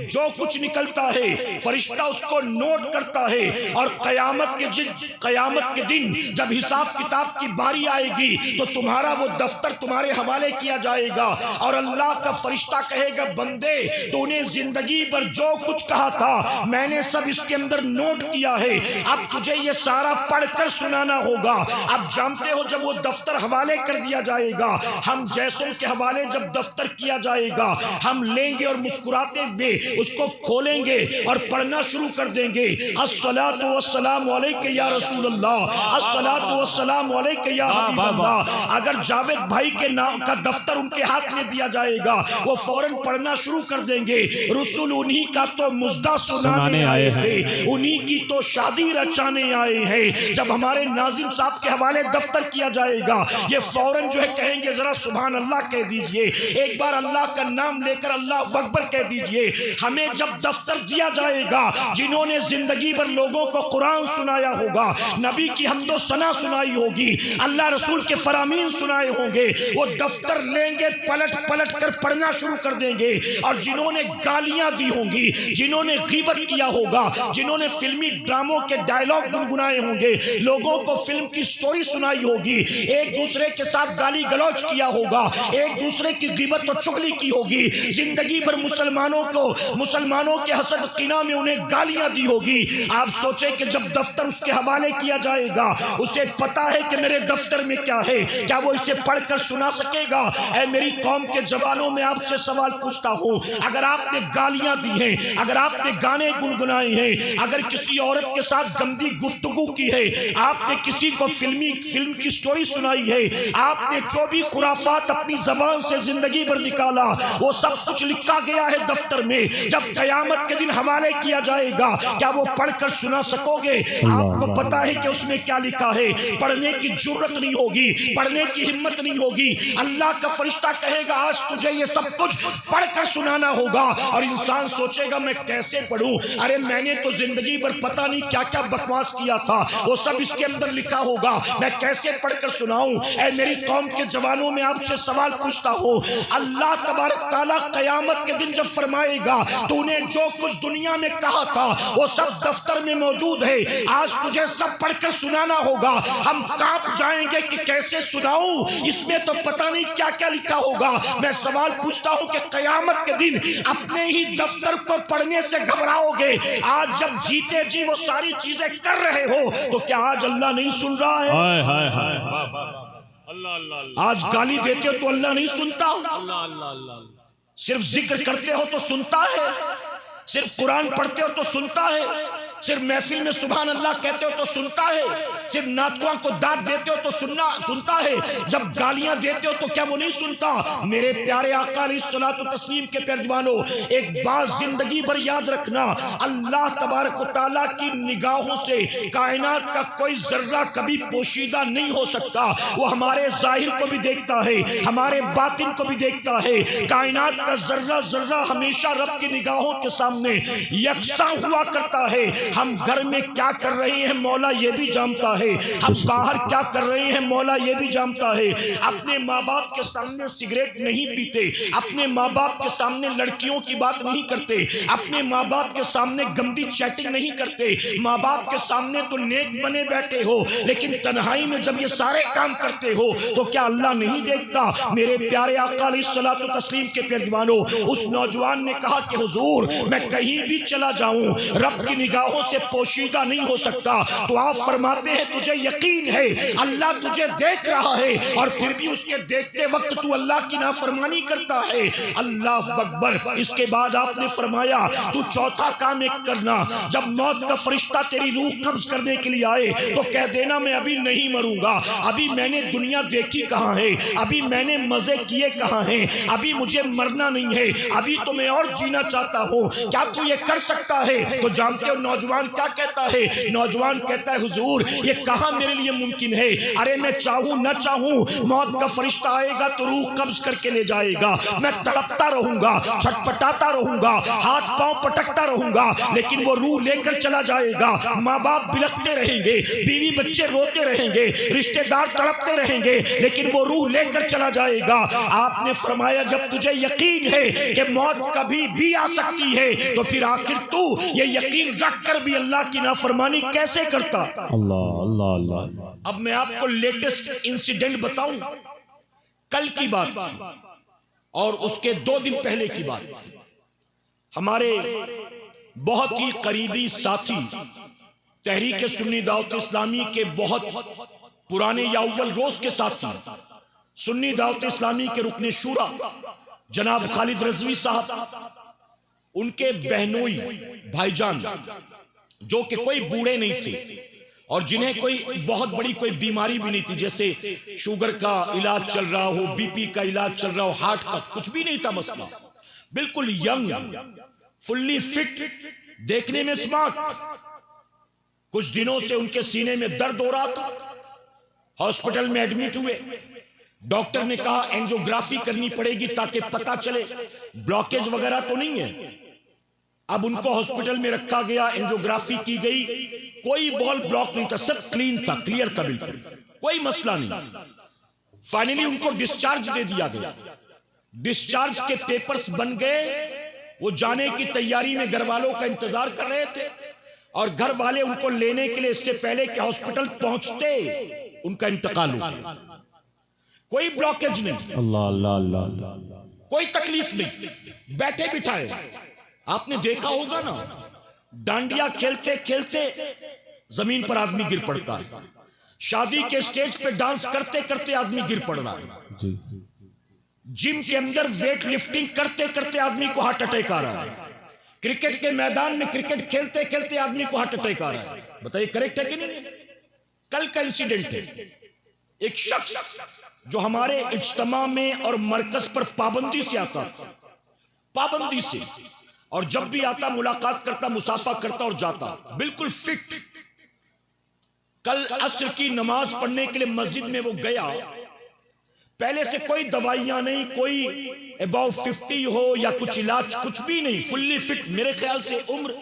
जो कुछ निकलता है फरिश्ता उसको नोट करता है। और कयामत के दिन जब हिसाब किताब की बारी आएगी तो तुम्हारा वो दफ्तर तुम्हारे हवाले किया जाएगा। और अल्लाह का फरिश्ता कहेगा बंदे तूने जिंदगी भर जो कुछ कहा था मैंने सब इसके अंदर नोट किया है, अब तुझे ये सारा पढ़कर सुनाना होगा। अब जानते हो जब वो दफ्तर हवाले कर दिया जाएगा, हम जैसों के हवाले जब दफ्तर किया जाएगा, हम लेंगे और मुस्कुराते हुए उसको खोलेंगे और पढ़ना शुरू कर देंगे। अस्सलातु वस्सलामु अलैका या रसूल अल्लाह, अस्सलातु वस्सलामु अलैका या हबीब अल्लाह। अगर जावेद भाई के नाम का दफ्तर उनके हाथ में दिया जाएगा, वो फौरन पढ़ना शुरू कर देंगे। रसूल उन्हीं का तो मुज्दा सुनाने आए थे, उन्हीं की तो शादी रचाने आए हैं। जब हमारे नाजिम साहब के हवाले दफ्तर किया जाएगा, ये फौरन जो है कहेंगे जरा सुभान अल्लाह कह दीजिए, एक बार अल्लाह का नाम लेकर अल्लाह अकबर कह दीजिए। हमें जब दफ्तर दिया जाएगा, जिन्होंने जिंदगी भर लोगों को कुरान सुनाया होगा, नबी की हम्दो सना सुनाई होगी, अल्लाह रसूल के फरामीन सुनाए होंगे, वो दफ्तर लेंगे, पलट पलट कर पढ़ना शुरू कर देंगे। और जिन्होंने गालियां दी होंगी, जिन्होंने गीबत किया होगा, जिन्होंने फिल्मी ड्रामों के डायलॉग गुनगुनाए होंगे, लोगों को फिल्म की स्टोरी सुनाई होगी, एक दूसरे के साथ गाली गलौज किया होगा, एक दूसरे की गिबत और चुगली की होगी, जिंदगी भर मुसलमानों के हसद किना में उन्हें गालियां दी होगी। आप सोचे कि जब दफ्तर उसके हवाले किया जाएगा, उसे पता है कि मेरे दफ्तर में क्या है, क्या वो इसे पढ़कर सुना सकेगा? ऐ मेरी कौम के जवानों में आपसे सवाल पूछता हूं, अगर आपने गालियां दी हैं, अगर आपने गाने गुनगुनाए हैं, अगर किसी औरत के साथ गंदी गुफ्तगू की है, आपने किसी को फिल्म की स्टोरी सुनाई है, आपने जो भी खुराफात अपनी जबान से जिंदगी भर निकाला, वो सब कुछ लिखा गया है दफ्तर में। जब कयामत के दिन हवाले किया जाएगा, क्या वो पढ़कर सुना सकोगे? आपको पता है कि उसमें क्या लिखा है? पढ़ने की जरूरत नहीं होगी, पढ़ने की हिम्मत नहीं होगी। अल्लाह का फरिश्ता कहेगा आज तुझे ये सब कुछ पढ़कर सुनाना होगा। और इंसान सोचेगा मैं कैसे पढ़ूं? अरे मैंने तो जिंदगी भर पता नहीं क्या क्या बकवास किया था, वो सब इसके अंदर लिखा होगा, मैं कैसे पढ़कर सुनाऊं? ऐ मेरी कौम के जवानों में आपसे सवाल पूछता हो, अल्लाह तबारक तआला क़यामत के दिन जब फरमाएगा तो उन्हें जो कुछ दुनिया में कहा था वो सब दफ्तर में मौजूद है, आज तुझे सब पढ़कर सुनाना होगा। हम कांप जाएंगे कि कैसे सुनाऊं, इसमें तो पता नहीं क्या क्या लिखा होगा। मैं सवाल पूछता हूं कि क़यामत के दिन अपने ही दफ्तर को पढ़ने से घबराओगे। आज जब जीते जी वो सारी चीजें कर रहे हो तो क्या आज अल्लाह नहीं सुन रहा है? हाय हाय हाय, अल्लाह अल्लाह। आज गाली देते हो तो अल्लाह नहीं सुनता? अल्लाह अल्लाह अल्लाह। सिर्फ जिक्र करते हो तो सुनता है, सिर्फ कुरान पढ़ते हो तो सुनता है, सिर्फ महफिल में सुभान अल्लाह कहते हो तो सुनता है, सिर्फ नातवा को दाद देते हो तो सुनता है, जब गालियां देते हो तो क्या वो नहीं सुनता? मेरे प्यारे आका अलैहिस्सलातु तस्लीम के प्यारजवानों, एक बात जिंदगी भर याद रखना, अल्लाह तबारक व तआला की निगाहों से कायनात का कोई जर्रा कभी पोशीदा नहीं हो सकता। वो हमारे जाहिर को भी देखता है, हमारे बातिन को भी देखता है। कायनात का जर्रा जर्रा हमेशा रब की निगाहों के सामने यकसा हुआ करता है। हम घर में क्या कर रहे हैं मौला ये भी जानता है, हम बाहर क्या कर रहे हैं मौला ये भी जानता है। अपने माँ बाप के सामने सिगरेट नहीं पीते, अपने माँ बाप के सामने लड़कियों की बात नहीं करते, अपने माँ बाप के सामने गंदी चैटिंग नहीं करते, माँ बाप के सामने तो नेक बने बैठे हो, लेकिन तन्हाई में जब ये सारे काम करते हो तो क्या अल्लाह नहीं देखता? मेरे प्यारे आका अलैहिस्सलातु तस्लीम के प्यारजवानों, उस नौजवान ने कहा कि हुजूर मैं कहीं भी चला जाऊं रब की निगाहों से पोशीदा नहीं हो सकता। तो आप फरमाते हैं तुझे यकीन है अल्लाह तुझे देख रहा है और फिर भी उसके देखते वक्त तू अल्लाह की नाफरमानी करता है। अल्लाह अकबर। इसके बाद आपने फरमाया तू चौथा काम एक करना, जब मौत का फरिश्ता तेरी रूह कब्ज करने के लिए आए तो कह देना मैं अभी नहीं मरूंगा, अभी मैंने दुनिया देखी कहाँ है, अभी मैंने मजे किए कहाँ हैं, अभी मुझे मरना नहीं है, अभी तो मैं और जीना चाहता हूँ। क्या तू ये कर सकता है? तो जानते हो नौजवान क्या कहता है? नौजवान कहता है हुजूर ये कहां मेरे लिए मुमकिन है? अरे मैं चाहूं न चाहूं मौत का फरिश्ता आएगा तो रूह कब्ज करके ले जाएगा, मैं तड़पता रहूंगा, छटपटाता रहूंगा, हाथ पांव पटकता रहूंगा, लेकिन वो रूह लेकर चला जाएगा। माँ बाप बिलखते रहेंगे, बीवी बच्चे रोते रहेंगे, रिश्तेदार तड़पते रहेंगे, लेकिन वो रूह लेकर चला जाएगा। आपने फरमाया जब तुझे यकीन है कि मौत कभी भी आ सकती है तो फिर आखिर तू ये यकीन रख कर भी अल्लाह की नाफरमानी कैसे करता? अल्लाह अल्लाह अल्लाह। अब मैं आपको लेटेस्ट इंसिडेंट बताऊं, कल की बात और उसके 2 दिन पहले की बात। हमारे बहुत ही करीबी साथी तहरीक सुन्नी दावत इस्लामी के बहुत पुराने या अव्वल रोज के साथी सुन्नी दावत इस्लामी के रुकने शूरा जनाब खालिद रजवी साहब, उनके बहनोई भाईजान जो कि कोई बूढ़े नहीं थे और जिन्हें कोई बहुत बड़ी कोई बीमारी भी नहीं थी, जैसे शुगर का इलाज चल रहा हो, बीपी का इलाज चल रहा हो, हार्ट का कुछ भी नहीं था मसला, बिल्कुल यंग, फुल्ली फिट, देखने में स्मार्ट। कुछ दिनों से उनके सीने में दर्द हो रहा था, हॉस्पिटल में एडमिट हुए। डॉक्टर ने कहा एंजियोग्राफी करनी पड़ेगी ताकि पता चले ब्लॉकेज वगैरह तो नहीं है। अब उनको हॉस्पिटल में रखा गया, एंजियोग्राफी की गई, कोई वॉल ब्लॉक नहीं था, सब क्लीन था, क्लियर था, बिल्कुल कोई मसला नहीं। फाइनली उनको डिस्चार्ज दे दिया गया। डिस्चार्ज के पेपर्स बन गए, वो जाने की तैयारी में घर वालों का इंतजार कर रहे थे और घर वाले उनको लेने के लिए इससे पहले कि हॉस्पिटल पहुंचते उनका इंतकाल हो गया। कोई ब्लॉकेज नहीं, अल्लाह अल्लाह अल्लाह, कोई तकलीफ नहीं, बैठे बिठाए। आपने देखा होगा ना, डांडिया खेलते खेलते जमीन पर आदमी गिर पड़ता है, शादी के स्टेज पे डांस करते करते आदमी गिर पड़ रहा है, जिम के अंदर वेट लिफ्टिंग करते करते आदमी को हार्ट अटैक आ रहा है, क्रिकेट के मैदान में क्रिकेट खेलते खेलते आदमी को हार्ट अटैक आ रहा है। बताइए करेक्ट है कि नहीं? कल का इंसिडेंट है, एक शख्स जो हमारे इज्तिमा में और मरकज पर पाबंदी से आता था, पाबंदी से, और जब भी आता मुलाकात करता, मुसाफा करता और जाता, बिल्कुल फिट। कल असर की नमाज पढ़ने के लिए मस्जिद में वो गया, पहले से कोई दवाइयां नहीं, कोई अबाउट 50 हो या कुछ इलाज, कुछ भी नहीं, फुल्ली फिट। मेरे ख्याल से उम्र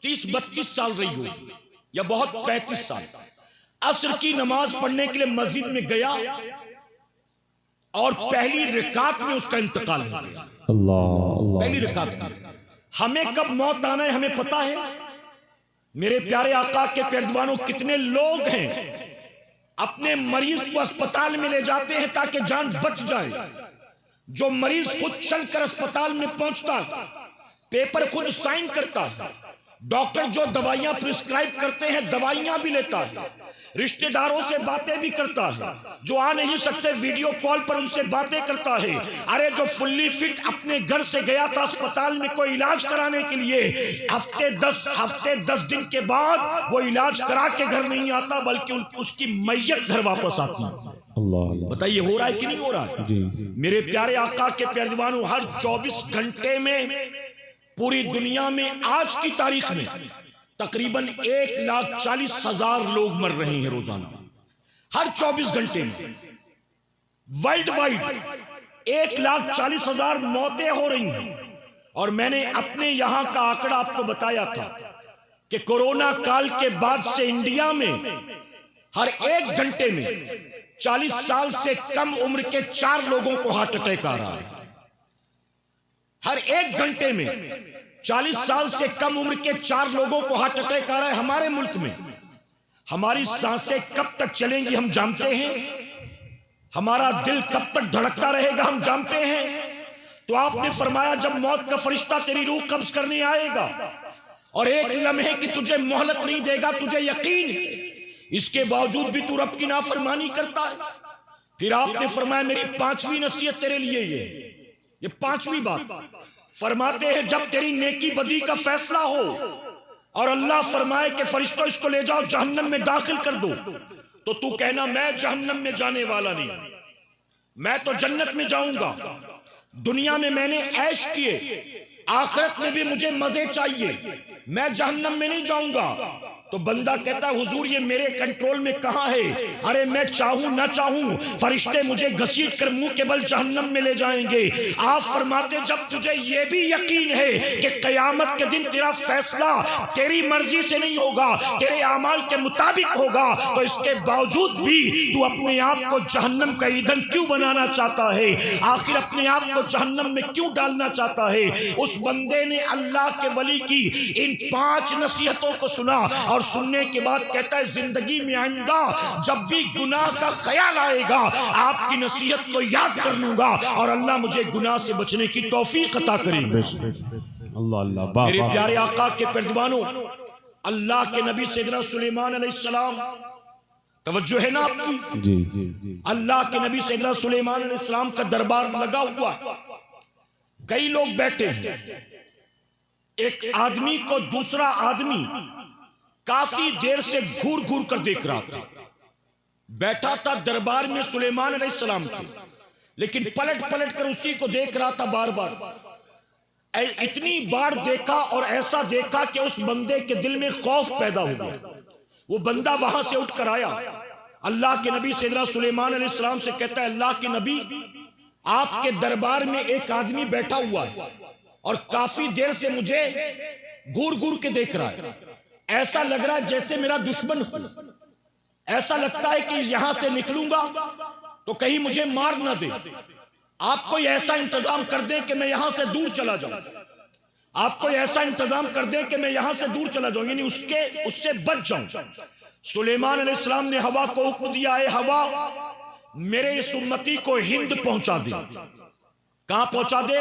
30-32 साल रही हो या बहुत 35 साल। असर की नमाज पढ़ने के लिए मस्जिद में गया, और पहली रिकात में उसका इंतकाल हो गया। अल्लाह पहली रिकात में। हमें कब मौत आना है हमें पता है। मेरे प्यारे आका के पैरवानों, कितने लोग हैं अपने मरीज को अस्पताल में ले जाते हैं ताकि जान बच जाए। जो मरीज खुद चलकर अस्पताल में पहुंचता है, पेपर खुद साइन करता है, डॉक्टर जो दवाइयां प्रिस्क्राइब करते हैं दवाइयां भी लेता है, रिश्तेदारों से बातें भी करता है, जो आ नहीं सकते वीडियो कॉल पर उनसे बातें करता है। अरे जो फुल्ली फिट अपने घर से गया था अस्पताल में कोई इलाज कराने के लिए, हफ्ते 10 दिन के बाद वो इलाज करा के घर नहीं आता, बल्कि उसकी मैयत घर वापस आती है। बताइए हो रहा है कि नहीं हो रहा है? जी। मेरे प्यारे आका के पैरवानों, हर 24 घंटे में पूरी दुनिया में आज की तारीख में तकरीबन 1,40,000 लोग मर रहे हैं रोजाना। हर 24 घंटे में वर्ल्ड वाइड 1,40,000 मौतें हो रही हैं। और मैंने अपने यहां का आंकड़ा आपको बताया था कि कोरोना काल के बाद से इंडिया में हर 1 घंटे में 40 साल से कम उम्र के 4 लोगों को हार्ट अटैक आ रहा है। हर 1 घंटे में 40 साल से कम उम्र के 4 लोगों को हार्ट अटैक आ रहा है हमारे मुल्क में। हमारी सांसें कब तक चलेंगी हम जानते हैं, हमारा दिल कब तक धड़कता रहेगा हम जानते हैं। तो आपने फरमाया जब मौत का फरिश्ता तेरी रूह कब्ज करने आएगा और एक लम्हे की तुझे मोहलत नहीं देगा, तुझे यकीन है, इसके बावजूद भी तू रब की नाफरमानी करता है। फिर आपने फरमाया मेरी 5वीं नसीहत तेरे लिए ये 5वीं बात फरमाते हैं, जब तेरी नेकी बदी का फैसला हो और अल्लाह फरमाए कि फरिश्तों इसको ले जाओ जहन्नम में दाखिल कर दो, तो तू कहना मैं जहन्नम में जाने वाला नहीं, मैं तो जन्नत में जाऊंगा। दुनिया में मैंने ऐश किए, आखिरत में भी मुझे मजे चाहिए, मैं जहन्नम में नहीं जाऊंगा। तो बंदा कहता है हुजूर ये मेरे कंट्रोल में कहां है? अरे मैं चाहूं ना चाहूं फरिश्ते मुझे घसीट कर मुंह के बल जहन्नम में ले जाएंगे। आप फरमाते जब तुझे ये भी यकीन है कि कयामत के दिन तेरा फैसला तेरी मर्जी से नहीं होगा, तेरे अमाल के मुताबिक होगा, तो इसके बावजूद भी तू अपने आप को जहन्नम का ईंधन क्यों बनाना चाहता है? आखिर अपने आप को जहन्नम में क्यों डालना चाहता है? उस बंदे ने अल्लाह के वली की इन 5 नसीहतों को सुना और सुनने के बाद कहता है जिंदगी में आइंदा जब भी गुनाह का ख्याल आएगा आपकी नसीहत को याद कर लूंगा और अल्लाह मुझे गुनाह से बचने की तौफीक अता करेगा। अल्लाह मेरे प्यारे आका के पैरवानों, अल्लाह के नबी सैयदना सुलेमान अलैहिस्सलाम, तवज्जो है ना आपकी? जी। अल्लाह के नबी सैयदना सुलेमान अलैहिस्सलाम का दरबार लगा हुआ, कई लोग बैठे हैं। एक आदमी को दूसरा आदमी काफी देर से घूर घूर कर देख रहा था। बैठा था दरबार में सुलेमान अलैहिस्सलाम के, लेकिन पलट पलट कर उसी को देख रहा था बार बार। इतनी बार देखा और ऐसा देखा कि उस बंदे के दिल में खौफ पैदा हो गया। वो बंदा वहां से उठकर आया, अल्लाह के नबी सैयदना सुलेमान अलैहिस्सलाम से कहता है अल्लाह के नबी आपके दरबार में एक आदमी बैठा हुआ है और काफी देर से मुझे घूर घूर के देख रहा है, ऐसा लग रहा है जैसे मेरा दुश्मन हो। ऐसा लगता है कि यहां से निकलूंगा तो कहीं मुझे मार ना दे। आप कोई ऐसा इंतजाम कर दें कि मैं यहां से दूर चला जाऊं, आप कोई ऐसा इंतजाम कर दें कि मैं यहां से दूर चला जाऊं, यानी उससे बच जाऊं। सुलेमान अलैहिस्सलाम ने हवा को हुक्म दिया है हवा मेरे इस उम्मती को हिंद पहुंचा दे। कहां पहुंचा दे?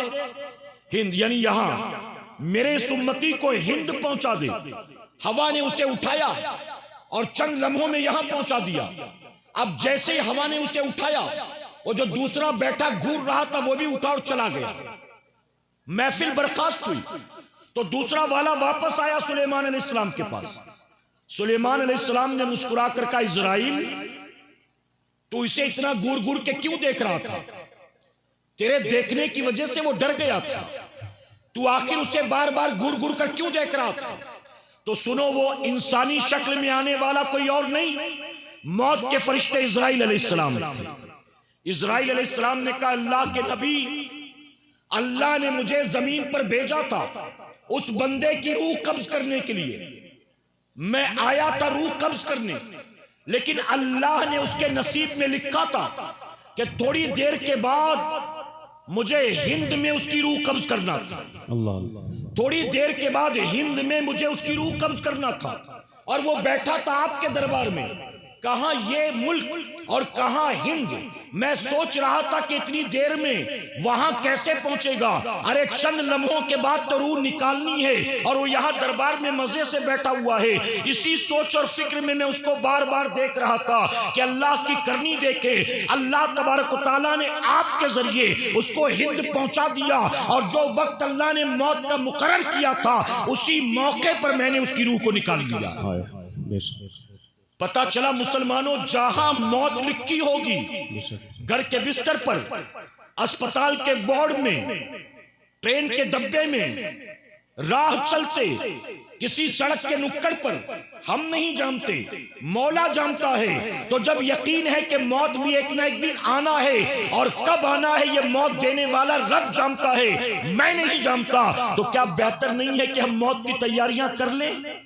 हिंद, यानी यहां मेरे इस उम्मती को हिंद पहुंचा दे। हवा ने उसे उठाया और चंद लम्हों में यहां पहुंचा दिया। अब जैसे ही हवा ने उसे उठाया, वो जो दूसरा बैठा घूर रहा था वो भी उठा और चला गया। महफिल बर्खास्त हुई तो दूसरा वाला वापस आया सुलेमान अलैहिस्सलाम के पास। सुलेमान अलैहिस्सलाम ने मुस्कुराकर कहा इज़राइल तू इसे इतना घूर घूर के क्यों देख रहा था? तेरे देखने की वजह से वो डर गया था, तू आखिर उसे बार बार घूर घूर कर क्यों देख रहा था? तो सुनो, वो इंसानी शक्ल में आने वाला कोई और नहीं, मौत के फरिश्ते इज़राइल अलैहिस्सलाम थे। इज़राइल अलैहिस्सलाम ने कहा अल्लाह के नबी अल्लाह ने मुझे जमीन पर भेजा था उस बंदे की रूह कब्ज करने के लिए। मैं आया था रूह कब्ज करने, लेकिन अल्लाह ने उसके नसीब में लिखा था कि थोड़ी देर के बाद मुझे हिंद में उसकी रूह कब्ज करना था। अल्लाह अल्लाह। थोड़ी देर के बाद हिंद में मुझे उसकी रूह कब्ज करना था और वो बैठा था आपके दरबार में। कहां ये मुल्क और कहां हिंद। मैं सोच रहा था कि इतनी देर में वहां कैसे पहुंचेगा। अरे चंद लम्हों के बाद तो रूह निकालनी है और वो यहां दरबार में मजे से बैठा हुआ है। इसी सोच और फिक्र में मैं उसको बार बार देख रहा था कि अल्लाह की करनी देखे। अल्लाह तबारक व तआला ने आपके जरिए उसको हिंद पहुंचा दिया और जो वक्त अल्लाह ने मौत का मुकर्रर किया था उसी मौके पर मैंने उसकी रूह को निकाल लिया। पता चला मुसलमानों, जहां मौत लिखी होगी, घर के बिस्तर पर, अस्पताल के वार्ड में, ट्रेन के डब्बे में, राह चलते, किसी सड़क के नुक्कड़ पर, हम नहीं जानते, मौला जानता है। तो जब यकीन है कि मौत भी एक ना एक दिन आना है और कब आना है ये मौत देने वाला रब जानता है, मैं नहीं जानता, तो क्या बेहतर नहीं है कि हम मौत की तैयारियां कर लें।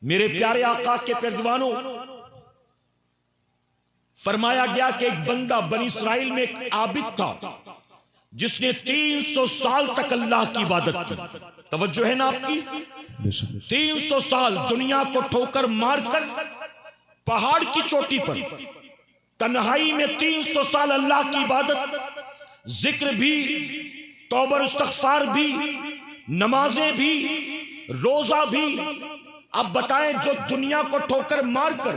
मेरे प्यारे आका के पैरवानों, फरमाया गया कि एक बंदा बनी इस्राइल में एक आबिद था जिसने 300 साल तक अल्लाह की इबादत की। तवज्जो है ना आपकी? 300 साल दुनिया को ठोकर मारकर पहाड़ की चोटी पर तन्हाई में 300 साल अल्लाह की इबादत, जिक्र भी, तौबा इस्तग़फ़ार भी, नमाजें भी, रोजा भी। अब बताएं, जो दुनिया को ठोकर मारकर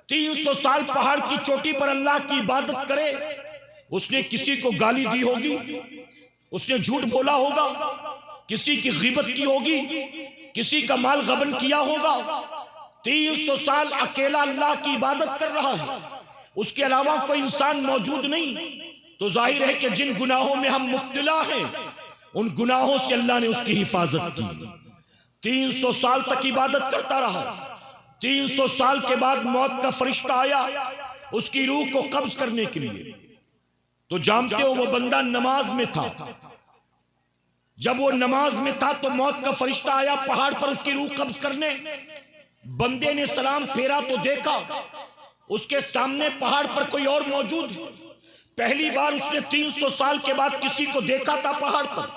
300 साल पहाड़ की चोटी पर अल्लाह की इबादत करे, उसने किसी को गाली दी होगी, उसने झूठ बोला होगा, किसी की ग़ीबत की होगी, किसी का माल गबन किया होगा। 300 साल अकेला अल्लाह की इबादत कर रहा है, उसके अलावा कोई इंसान मौजूद नहीं। तो जाहिर है कि जिन गुनाहों में हम मुब्तला हैं उन गुनाहों से अल्लाह ने उसकी हिफाजत की। 300 साल तक इबादत करता रहा। 300 साल के बाद मौत का फरिश्ता आया उसकी रूह को कब्ज करने के लिए। तो जानते हो वो बंदा नमाज में था। जब वो नमाज में था तो मौत का फरिश्ता आया पहाड़ पर उसकी रूह कब्ज करने। बंदे ने सलाम फेरा तो देखा उसके सामने पहाड़ पर कोई और मौजूद है। पहली बार उसने 300 साल के बाद किसी को देखा था पहाड़ पर।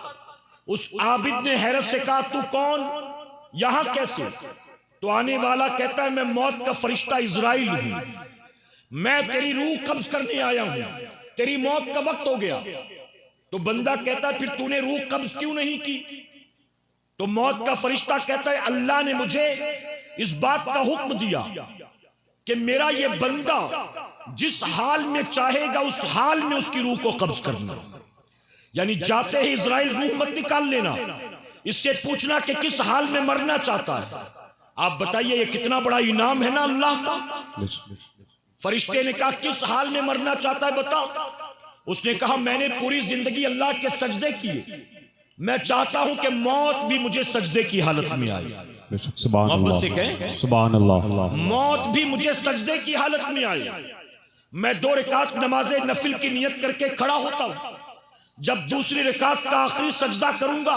उस आबिद ने हैरत से कहा, तू कौन, यहां कैसे? तो आने वाला कहता है, मैं मौत का फरिश्ता इज़राइल हूं, मैं तेरी रूह कब्ज करने आया हूं, तेरी मौत का वक्त हो गया। तो बंदा कहता है, फिर तूने रूह कब्ज क्यों नहीं की? तो मौत का फरिश्ता कहता है, अल्लाह ने मुझे इस बात का हुक्म दिया कि मेरा ये बंदा जिस हाल में चाहेगा उस हाल में उसकी रूह को कब्ज करना। यानी जाते ही इज़राइल रूह मत निकाल लेना, इससे पूछना कि किस हाल में मरना चाहता है। आप बताइए, ये कितना बड़ा इनाम है ना अल्लाह का। फरिश्ते ने कहा, किस हाल में मरना चाहता है बताओ। उसने कहा, मैंने पूरी जिंदगी अल्लाह के सजदे किए, मैं चाहता हूं कि मौत भी मुझे सजदे की हालत में आए। मोहब्बत से कहें, सुभान अल्लाह। मौत भी मुझे सजदे की हालत में आए। मैं 2 रकात नमाज़े नफिल की नियत करके खड़ा होता हूं। जब दूसरी रकात का आखिरी सजदा करूंगा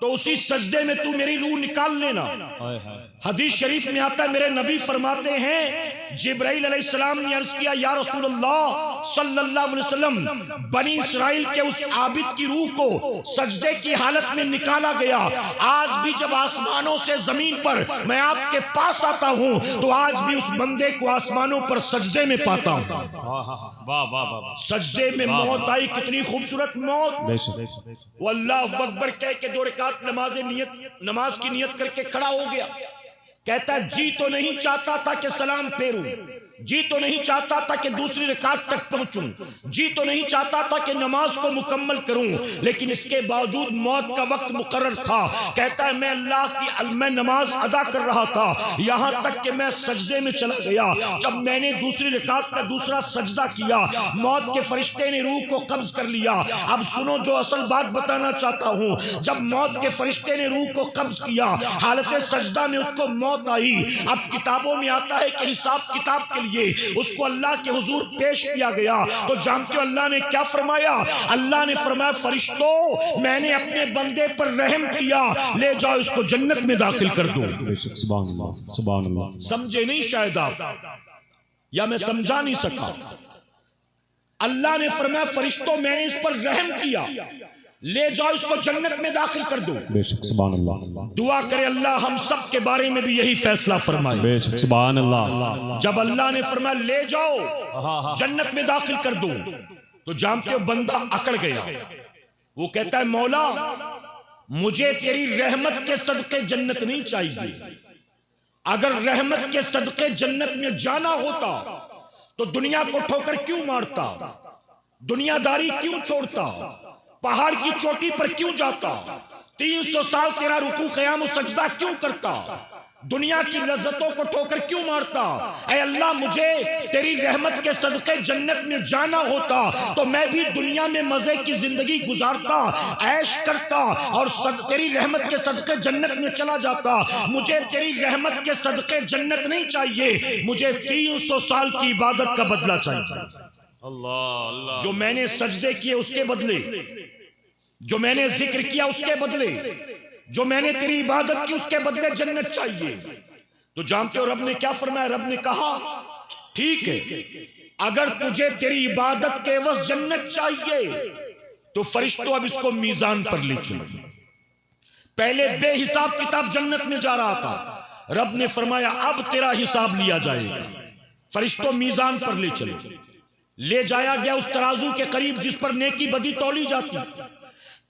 तो उसी सजदे में तू मेरी रूह निकाल लेना। हदीस शरीफ में आता है, मेरे नबी फरमाते हैं, जिब्राइल अलैहिस्सलाम ने अर्ज किया, या रसूल अल्लाह सल्लल्लाहु अलैहि वसल्लम, बनी इस्राइल के उस आबिद की रूह को सजदे की हालत में निकाला गया। आज भी जब आसमानों से जमीन पर मैं आपके पास आता हूं तो आज भी उस बंदे को आसमानों पर सजदे में पाता हूं। सजदे में मौत आई, कितनी खूबसूरत मौत। वो अल्लाह अकबर कह के 2 रकात नमाज की नियत करके खड़ा हो गया। कहता है, जी तो नहीं चाहता था कि सलाम फेरूं, जी तो नहीं चाहता था कि दूसरी रकात तक पहुंचूं, जी तो नहीं चाहता था कि नमाज को मुकम्मल करूं, लेकिन इसके बावजूद मौत का वक्त मुकर्रर था। कहता है, मैं नमाज अदा कर रहा था, यहां तक कि मैं सजदे में चला गया। जब मैंने दूसरी रकात का दूसरा सजदा किया, मौत के फरिश्ते ने रूह को कब्ज कर लिया। अब सुनो जो असल बात बताना चाहता हूं। जब मौत के फरिश्ते ने रूह को कब्ज किया, हालत सजदा में उसको मौत आई। अब किताबों में आता है कि हिसाब किताब के उसको अल्लाह के हुजूर पेश किया गया। तो जानते हो अल्लाह ने क्या फरमाया? अल्लाह ने फरमाया, फरिश्तों, मैंने अपने बंदे पर रहम किया, ले जाओ इसको जन्नत में दाखिल कर दो। सुभान अल्लाह, सुभान अल्लाह। समझे नहीं शायद आप, या मैं समझा नहीं सका। अल्लाह ने फरमाया फरिश्तों मैंने इस पर रहम किया, ले जाओ इसको जन्नत में दाखिल कर दो। बेशक सुभान अल्लाह। दुआ करे अल्लाह हम सब के बारे में भी यही फैसला फरमाए। बेशक सुभान अल्लाह। जब अल्लाह ने फरमाया ले जाओ जन्नत में दाखिल कर दो, तो जानते हो बंदा अकड़ गया। वो कहता है मौला मुझे तेरी रहमत के सदके जन्नत नहीं चाहिए। अगर रहमत के सदके जन्नत में जाना होता तो दुनिया को ठोकर क्यों मारता, दुनियादारी क्यों छोड़ता, पहाड़ की चोटी पर क्यों जाता, 300 साल तेरा रुकू क़याम सजदा क्यों करता, दुनिया की लज्जतों को ठोकर क्यों मारता। ऐ अल्लाह मुझे तेरी रहमत के सदके जन्नत में जाना होता तो मैं भी दुनिया में मजे की जिंदगी गुजारता, ऐश करता और तेरी रहमत के सदके जन्नत में चला जाता। मुझे तेरी रहमत के सदके जन्नत नहीं चाहिए, मुझे 300 साल की इबादत का बदला चाहिए। अल्लाह, जो मैंने सजदे किए उसके बदले, जो मैंने जिक्र किया उसके बदले, जो मैंने तेरी इबादत की उसके बदले जन्नत चाहिए। तो जानते हो रब ने क्या फरमाया? रब ने कहा ठीक है, अगर तुझे तेरी इबादत के एवज जन्नत चाहिए तो फरिश्तों अब इसको मीजान पर ले चलो। पहले बेहिसाब किताब जन्नत में जा रहा था, रब ने फरमाया अब तेरा हिसाब लिया जाएगा, फरिश्तों मीजान पर ले चलो। ले जाया गया उस तराजू के करीब जिस पर नेकी बदी तौली जाती।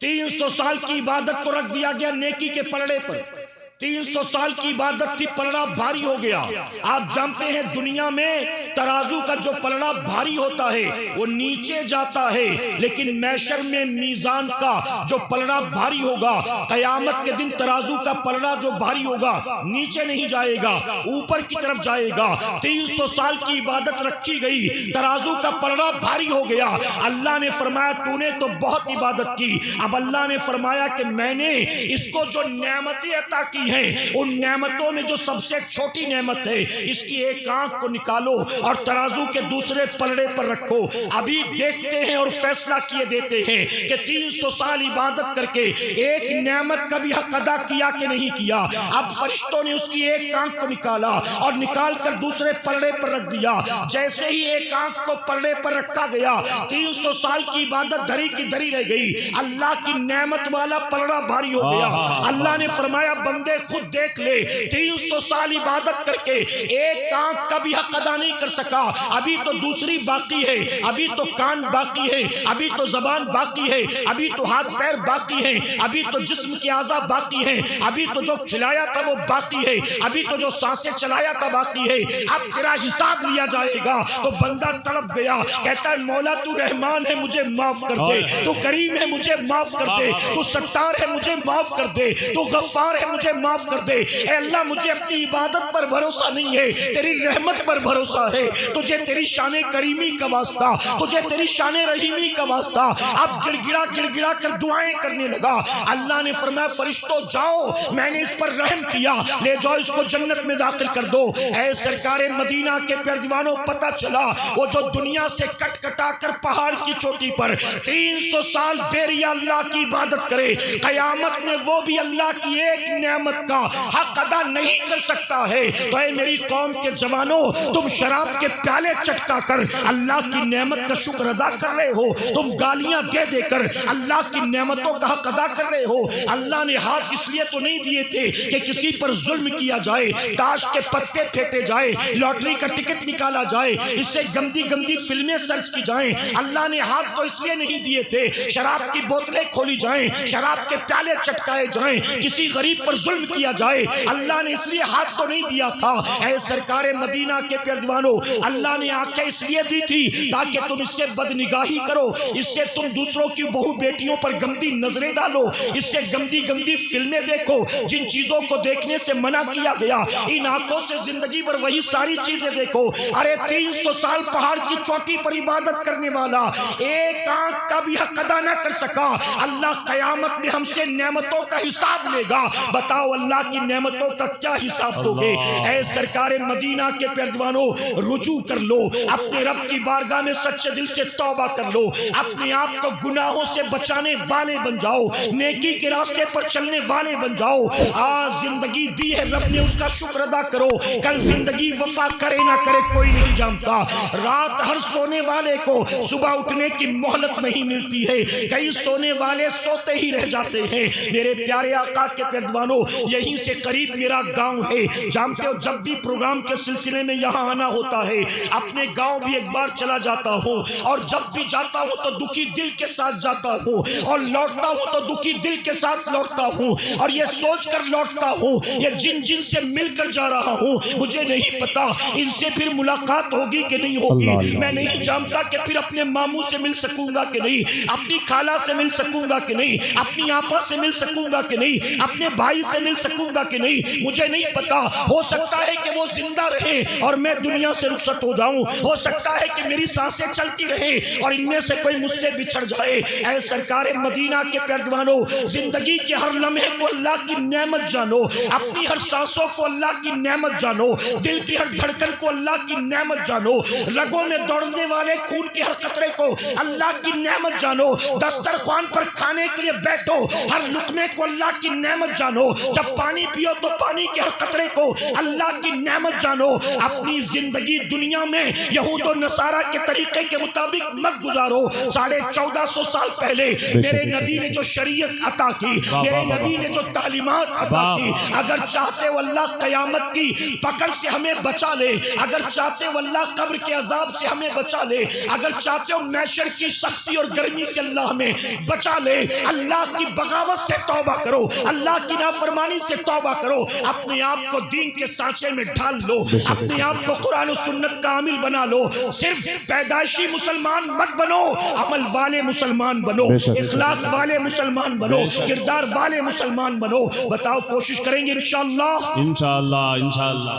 300 साल की इबादत को रख दिया गया नेकी के पलड़े पर। 300 साल की इबादत थी, पलड़ा भारी हो गया। आप जानते हैं दुनिया में तराजू का जो पलड़ा भारी होता है वो नीचे जाता है, लेकिन मैशर में मीजान का जो पलड़ा भारी होगा, कयामत के दिन तराजू का पलड़ा जो भारी होगा नीचे नहीं जाएगा, ऊपर की तरफ जाएगा। 300 साल की इबादत रखी गई, तराजू का पलड़ा भारी हो गया। अल्लाह ने फरमाया तूने तो बहुत इबादत की, अब अल्लाह ने फरमाया कि मैंने इसको जो नेमतें अता की हैं, उन नेमतों में जो सबसे छोटी नेमत है, इसकी एक आंख को निकालो और तराजू के दूसरे पलड़े पर रखो। अभी देखते हैं और फैसला किए देते हैं कि 300 साल इबादत करके एक नेमत का भी हक अदा किया कि नहीं किया। अब फरिश्तों ने उसकी एक आंख को निकाला और निकाल कर दूसरे पलड़े पर रख दिया। जैसे ही एक आंख को पलड़े पर रखा गया, 300 साल की इबादत धरी की धरी रह गई। अल्लाह की नेमत वाला पलड़ा भारी हो गया। अल्लाह ने फरमाया बंदे खुद देख ले, 300 साल इबादत करके एक आंख का भी हक अदा नहीं कर सका। अभी तो दूसरी बाकी है, अभी तो कान बाकी है, अभी तो जबान बाकी है, अभी तो हाथ पैर बाकी है, अभी तो जिस्म के आज़ा बाकी है, अभी तो जो खिलाया था वो बाकी है, अभी तो जो सांसें चलाया था बाकी है। अब तेरा हिसाब लिया जाएगा। तो बंदा तड़प गया, कहता है मौला तू रहमान है मुझे माफ कर दे, तू करीम है मुझे माफ कर दे, तू सत्तार है मुझे माफ कर दे, तू गफ्फार है मुझे माफ कर दे। ऐ अल्लाह मुझे अपनी इबादत पर भरोसा नहीं है, तेरी रहमत पर भरोसा है। तुझे तेरी शान करीमी का वास्ता, तुझे तेरी शान रहीमी का वास्ता। अब गिड़गिड़ा गिड़गिड़ा कर दुआएं करने लगा। अल्लाह ने फरमाया फरिश्तों जाओ, मैंने इस पर रहम किया, ले जाओ इसको जन्नत में दाखिल कर दो। ऐ सरकारे मदीना के प्यारे दीवानों, पता चला वो जो दुनिया से कट कटा कर पहाड़ की चोटी पर 300 साल बेरिया अल्लाह की इबादत करे, कयामत में वो भी अल्लाह की एक नेमत का हक अदा नहीं कर सकता है। तो ऐ मेरी कौम के जवानों, तुम शराब के प्याले चटका कर अल्लाह की नेमत का शुक्र अदा कर रहे हो, तुम गालियां दे देकर अल्लाह की नेमतों का हक अदा कर रहे हो। अल्लाह ने हाथ इसलिए तो नहीं दिए थे कि किसी पर जुल्म किया जाए, ताश के पत्ते फेंटे जाए, लॉटरी का टिकट निकाला जाए, इससे गंदी गंदी फिल्में सर्च की जाएं। अल्लाह ने हाथ तो इसलिए नहीं दिए थे शराब की बोतलें खोली जाएं, शराब के प्याले चटकाए जाएं, किसी गरीब पर जुल्म किया जाए। अल्लाह ने इसलिए हाथ तो नहीं दिया था। ऐ सरकारे मदीना के प्यारे दीवानों, अल्लाह ने आंखें इसलिए दी थी ताकि तुम इससे बदनिगाही करो, इससे तुम दूसरों की बहू बेटियों पर गंदी नजरें डालो, इससे गंदी गंदी फिल्में देखो। जिन चीजों को देखने से मना किया गया, इन आंखों से जिंदगी भर वही सारी चीजें देखो। अरे 300 साल पहाड़ की चोटी पर इबादत करने वाला एक आंख का भी हक अदा न कर सका, अल्लाह कयामत में हमसे नेमतों का हिसाब लेगा। बताओ बताओ अल्लाह की नेमतों का क्या हिसाब दोगे? ऐ सरकारे मदीना के पैरवानों, रुजू कर लो, अपने रब की बारगाह में सच्चे दिल से तौबा कर लो, अपने आप को गुनाहों से बचाने वाले बन जाओ, नेकी के रास्ते पर चलने वाले बन जाओ। आज जिंदगी दी है रब ने, उसका शुक्र अदा करो। कल जिंदगी वफा करे ना करे कोई नहीं जानता। रात हर सोने वाले को सुबह उठने की मोहलत नहीं मिलती है, कई सोने वाले सोते ही रह जाते हैं। मेरे प्यारे आका के पैरवानों, यहीं से करीब मेरा गांव है। जानते हो, जब भी प्रोग्राम के सिलसिले में यहाँ आना होता है, अपने गांव भी एक बार चला जाता हूँ, और जब भी जाता हूँ तो दुखी दिल के साथ जाता हूँ, और लौटता हूँ तो दुखी दिल के साथ लौटता हूँ, और ये सोच कर लौटता हूँ, ये जिन जिन से मिलकर जा रहा हूँ मुझे नहीं पता इनसे फिर मुलाकात होगी कि नहीं होगी। मैं नहीं जानता कि फिर अपने मामू से मिल सकूंगा कि नहीं, अपनी खाला से मिल सकूंगा कि नहीं, अपनी आपा से मिल सकूंगा कि नहीं, अपने भाई से मिल सकूंगा कि नहीं, मुझे नहीं पता। हो सकता है कि वो जिंदा रहे और मैं दुनिया से रुखसत हो जाऊं, हो सकता है कि मेरी सांसें चलती रहे और इनमें से कोई मुझसे बिछड़ जाए। ऐ सरकारे मदीना के पैरवानों, जिंदगी के हर लम्हे को अल्लाह की नेमत जानो, अपनी हर सांसों को अल्लाह की नेमत जानो, दिल की हर धड़कन को अल्लाह की नेमत जानो, रगों में दौड़ने वाले खून के हर कतरे को अल्लाह की नेमत जानो। दस्तरख्वान पर खाने के लिए बैठो, हर लुकमे को अल्लाह की नेमत जानो। जब पानी पियो तो पानी के हर कतरे को अल्लाह की नेमत जानो। अपनी जिंदगी दुनिया में यहूद और नसारा के तरीके के मुताबिक मत गुजारो। 1450 साल पहले मेरे नबी ने जो शरीयत अता की, मेरे नबी ने जो तालीमात अता की, अगर चाहते हो अल्लाह कयामत की पकड़ से हमें बचा ले, अगर चाहते हो अल्लाह कब्र के अजाब से हमें बचा ले, अगर चाहते हो मैशर की सख्ती और गर्मी से अल्लाह हमें बचा ले, अल्लाह की बगावत से तौबा करो, अल्लाह की नाफरमानी से तौबा करो, अपने आप को दीन के सांचे में ढाल लो, अपने आप को कुरान और सुन्नत का आमिल बना लो। सिर्फ पैदाइशी मुसलमान मत बनो, अमल वाले मुसलमान बनो, इखलाक वाले मुसलमान बनो, किरदार वाले मुसलमान बनो। बताओ, कोशिश करेंगे इंशाअल्लाह? इंशाअल्लाह, इंशाअल्लाह।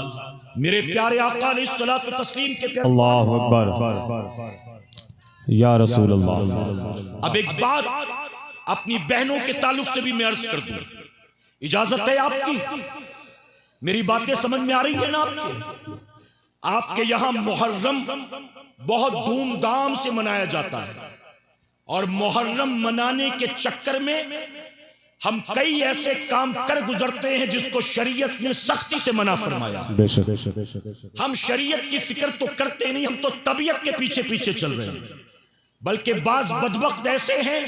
मेरे प्यारे आका अलैहिस्सलातु तस्लीम के प्यारे, अल्लाहु अकबर या रसूल अल्लाह। अब एक बात अपनी बहनों के ताल्लुक से भी मैं अर्ज कर दूं, इजाजत है आपकी? मेरी बातें समझ में आ रही है ना आपके? आपके यहां मुहर्रम बहुत धूमधाम से मनाया जाता है, और मुहर्रम मनाने के चक्कर में हम कई ऐसे काम कर गुजरते हैं जिसको शरीयत ने सख्ती से मना फरमाया। हम शरीयत की फिक्र तो करते नहीं, हम तो तबीयत के पीछे पीछे चल रहे हैं। बल्कि बाज बदबख्त ऐसे हैं,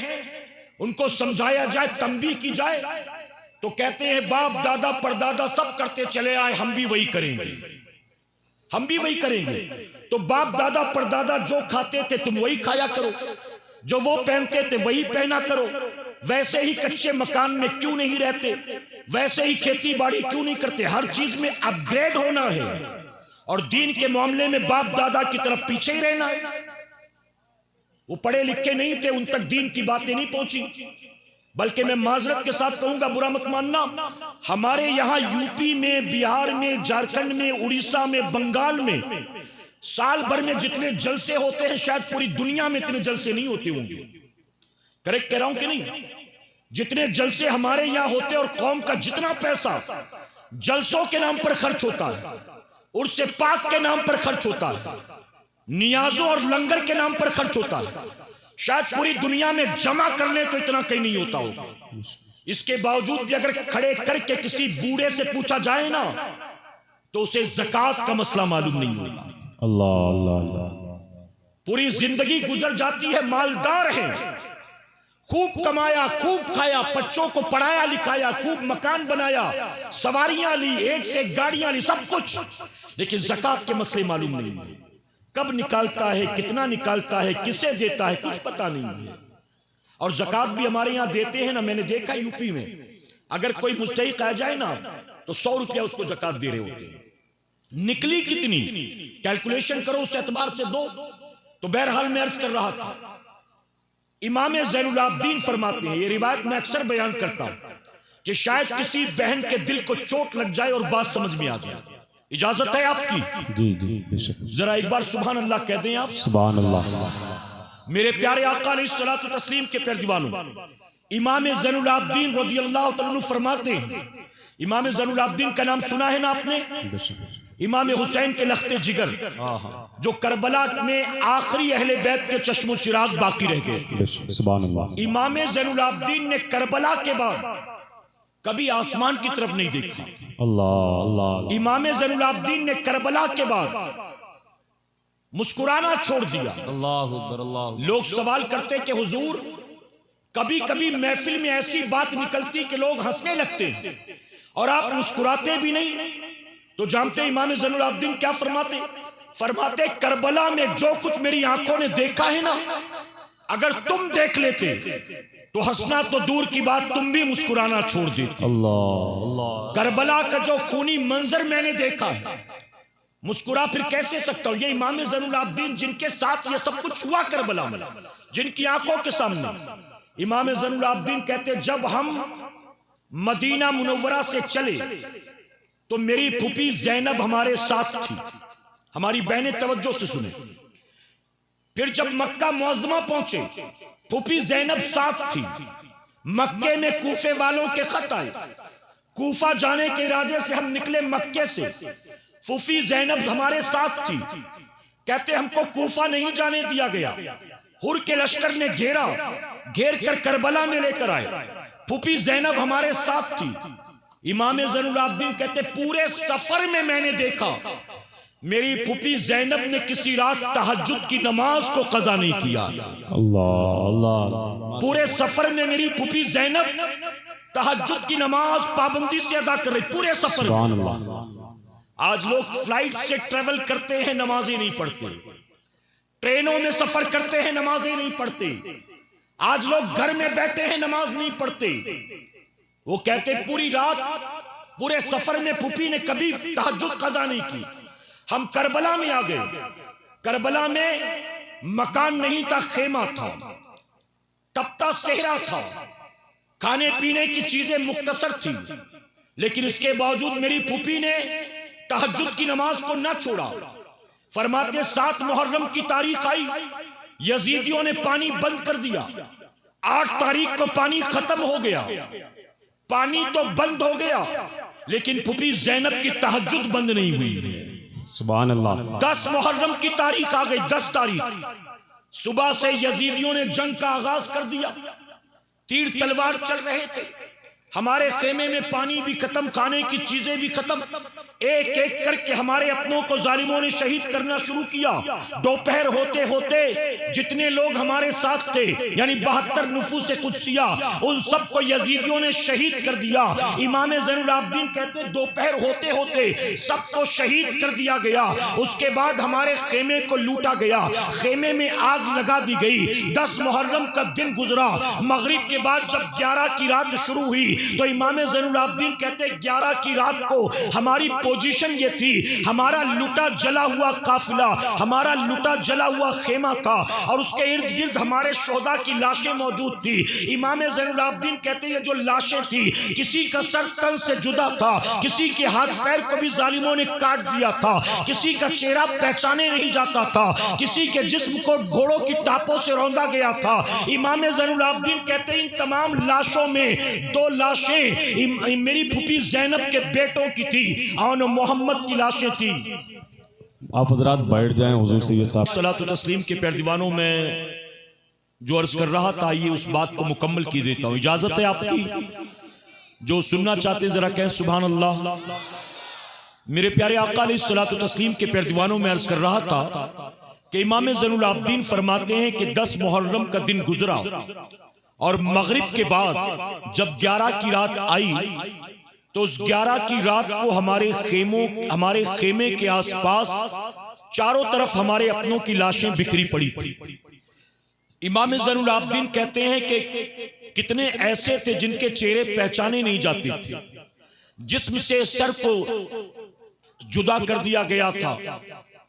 उनको समझाया जाए, तंबीह की जाए, तो कहते हैं बाप दादा परदादा सब करते चले आए, हम भी वही करेंगे, हम भी वही करेंगे। तो बाप दादा परदादा जो खाते थे तुम वही खाया करो, जो वो पहनते थे वही पहना करो। वैसे ही कच्चे मकान में क्यों नहीं रहते, वैसे ही खेती बाड़ी क्यों नहीं करते? हर चीज में अपग्रेड होना है, और दीन के मामले में बाप दादा की तरफ पीछे ही रहना है। वो पढ़े लिखे नहीं थे, उन तक दीन की बातें नहीं पहुंची। बल्कि मैं माजरत के साथ कहूंगा, बुरा मत मानना, हमारे यहां यूपी में, बिहार में, झारखंड में, उड़ीसा में, बंगाल में साल भर में जितने जलसे होते हैं शायद पूरी दुनिया में इतने जलसे नहीं होते होंगे। करेक्ट कह रहा हूं कि नहीं? जितने जलसे हमारे यहां होते, और कौम का जितना पैसा जलसों के नाम पर खर्च होता है, उर्से पाक के नाम पर खर्च होता है, नियाजों और लंगर के नाम पर खर्च होता है, शायद पूरी दुनिया में जमा करने तो इतना कहीं नहीं होता होगा। इसके बावजूद भी अगर खड़े करके किसी बूढ़े से पूछा जाए ना, तो उसे ज़कात का मसला मालूम नहीं होगा। अल्लाह अल्लाह अल्लाह। पूरी जिंदगी गुजर जाती है, मालदार है, खूब कमाया, खूब खाया, बच्चों को पढ़ाया लिखाया, खूब मकान बनाया, सवारियां ली, एक से एक गाड़ियां ली, सब कुछ, लेकिन ज़कात के मसले मालूम नहीं है। कब निकालता है, कितना निकालता है, किसे देता है, कुछ पता नहीं है। और ज़कात भी हमारे यहाँ देते हैं ना, मैंने देखा यूपी में, अगर कोई मुस्तहिक आ जाए ना तो 100 रुपया उसको ज़कात दे रहे होते हैं। निकली कितनी कैलकुलेशन करो, उस एतबार से दो। तो बहरहाल मैं अर्ज कर रहा था, इमाम ज़ैनुल आबिदीन फरमाते हैं, ये रिवायत मैं अक्सर बयान करता हूं, कि शायद किसी बहन के दिल को चोट लग जाए और बात समझ में आ जाए। इजाजत है आपकी? जी जी, जरा एक बार सुभान अल्लाह कह दें आप। सुभान अल्लाह। मेरे प्यारे आका अलैहिस्सलातु तस्लीम के प्यारे दीवानों, इमाम ज़ैनुल आबिदीन रज़ियल्लाहु तआला अन्हु फरमाते हैं इमाम ज़ैनुल आबिदीन का नाम सुना है ना आपने? इमाम हुसैन के लख्ते जिगर, जो करबला में आखिरी अहले बैत के चश्मो चिराग बाकी रह गए। सुभान अल्लाह। इमाम ज़ैनुल आबिदीन ने करबला के बाद कभी आसमान की तरफ नहीं देखा। अल्लाह अल्लाह। इमाम ज़ैनुल आबिदीन ने करबला के बाद मुस्कुराना छोड़ दिया। अल्लाह अल्लाह। लोग सवाल करते कि हुजूर, कभी कभी महफिल में ऐसी बात निकलती कि लोग हंसने लगते हैं और आप मुस्कुराते भी नहीं। तो जानते इमाम ज़ैनुल आबिदीन क्या फरमाते? फरमाते करबला में जो कुछ मेरी आंखों ने देखा है ना, अगर तुम देख लेते तो हंसना तो दूर की बात, तुम भी मुस्कुराना छोड़ देते। अल्लाह अल्लाह। करबला का जो खूनी मंजर मैंने देखा है, मुस्कुरा फिर कैसे सकता हूं? ये इमाम ज़ैनुल आबिदीन जिनके साथ ये सब कुछ हुआ करबला में, जिनकी आंखों के सामने, इमाम ज़ैनुल आबिदीन कहते जब हम मदीना मुनव्वरा से चले तो मेरी फूफी ज़ैनब हमारे साथ थी। हमारी बहनें तवज्जो से सुने। फिर जब मक्का मुअज़्ज़मा पहुंचे, फूफी ज़ैनब साथ थी। मक्के में कूफे वालों के खत आए। कूफा जाने के इरादे से हम निकले मक्के से। फूफी ज़ैनब हमारे साथ थी। कहते हमको कूफा नहीं जाने दिया गया। हुर के लश्कर ने घेर कर करबला में लेकर आए। फूफी ज़ैनब हमारे साथ थी। इमाम ज़ैनुल आबिदीन कहते पूरे सफर में मैंने देखा मेरी फूफी ज़ैनब ने किसी रात तहज्जुद की नमाज को कज़ा नहीं किया। अल्लाह अल्लाह। पूरे सफर में मेरी फूफी ज़ैनब तहज्जुद की नमाज पाबंदी से अदा कर रही, पूरे सफर में। आज लोग फ्लाइट से ट्रेवल करते हैं, नमाजें नहीं पढ़ते। ट्रेनों में सफर करते हैं, नमाजें नहीं पढ़ते। आज लोग घर में बैठे हैं, नमाज नहीं पढ़ते। वो कहते पूरी रात, पूरे सफर में फूफी ने कभी तहज्जुद कज़ा नहीं की। हम करबला में आ गए। करबला में मकान नहीं था, खेमा था, तपता सेहरा था, खाने पीने की चीजें मुख्तसर थी, लेकिन इसके बावजूद मेरी फूफी ने तहज्जुद की नमाज को न छोड़ा। फरमाते 7 मुहर्रम की तारीख आई, यजीदियों ने पानी बंद कर दिया। 8 तारीख को पानी खत्म हो गया। पानी तो बंद हो गया, लेकिन फूफी ज़ैनब की तहज्जुद बंद नहीं हुई। सुभान अल्लाह। 10 मुहर्रम की तारीख आ गई। 10 तारीख सुबह से यजीदियों ने जंग का आगाज कर दिया। तीर तलवार चल रहे थे। हमारे खेमे में पानी भी खत्म, खाने की चीजें भी खत्म। एक एक करके हमारे अपनों को जालिमों ने शहीद करना शुरू किया। दोपहर होते होते जितने लोग हमारे साथ थे, यानी 72 नुफूस कुदसिया, उन सबको यजीदियों ने शहीद कर दिया। इमाम ज़ैनुल आबिदीन कहते दोपहर होते होते सबको शहीद कर दिया गया। उसके बाद हमारे खेमे को लूटा गया, खेमे में आग लगा दी गई। 10 मुहर्रम का दिन गुजरा। मगरिब के बाद जब 11 की रात शुरू हुई तो इमाम ज़ैनुल आबिदीन कहते 11 की रात को हमारी पोजीशन ये थी, हमारा लुटा जला हुआ काफिला, हमारा लुटा जला हुआ खेमा था और उसके इर्द गिर्द हमारे शोहदा की लाशें मौजूद थी। इमाम ज़ैनुल आबिदीन कहते ये जो लाशें थी, किसी का सर तन से जुदा था, किसी के हाथ पैर को भी जालिमों ने काट दिया था, किसी का चेहरा पहचाने नहीं जाता था, किसी के जिस्म को घोड़ों की टापों से रौंदा गया था। इमाम ज़ैनुल आबिदीन कहते इन तमाम लाशों में 2 लाशें मेरी फूफी ज़ैनब के बेटों की थी और मोहम्मद की लाशें थी। आप हजरात बैठ जाएं, हुजूर से ये साहब सलात व तस्लीम के पैर दीवानों में जो अर्ज कर रहा था, ये उस बात को मुकम्मल की देता हूँ। इजाजत है आपकी? जो सुनना चाहते जरा कहें सुभान अल्लाह। मेरे प्यारे आका अलैहिस्सलात व तस्लीम के पैर दीवानों में अर्ज कर रहा था कि इमाम ज़ैनुल आबिदीन फरमाते हैं कि 10 मुहर्रम का दिन गुजरा और मगरिब के बाद जब 11 की रात आई तो उस 11 की रात को हमारे खेमे के आसपास चारों तरफ हमारे अपनों की लाशें बिखरी पड़ी थी। इमाम ज़ैनुल आबिदीन कहते हैं कि कितने ऐसे थे जिनके चेहरे पहचाने नहीं जाते थे, जिस्म से सर को जुदा कर दिया गया था,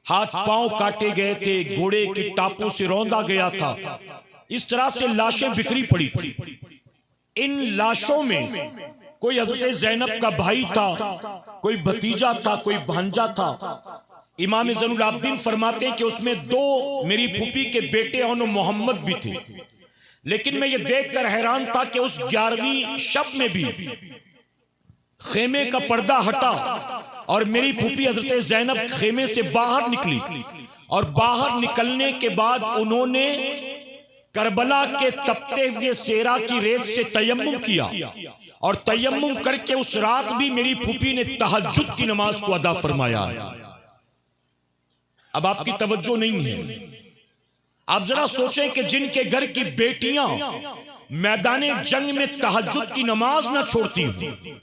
हाथ पांव काटे गए थे, घोड़े की टापों से रौंदा गया था। इस तरह से लाशें बिखरी पड़ी थी। इन लाशों में कोई हज़रत ज़ैनब का भाई था, कोई भतीजा था, कोई भांजा था। इमाम ज़ैनुल आबिदीन फरमाते हैं कि उसमें 2 मेरी फूफी के बेटे और मोहम्मद भी थे। लेकिन मैं ये देखकर हैरान था कि उस 11वीं शब में भी खेमे का पर्दा हटा और मेरी फूफी हजरत ज़ैनब खेमे से बाहर निकली और बाहर निकलने के बाद उन्होंने करबला के तपते हुए सेरा की रेत से तयम्मुम किया और तयम्मुम करके उस रात भी मेरी फूफी ने तहज्जुद की नमाज को अदा फरमाया। अब आपकी तवज्जो नहीं है। आप जरा सोचें कि जिनके घर की बेटियां मैदाने जंग में तहज्जुद की नमाज ना छोड़ती हूं,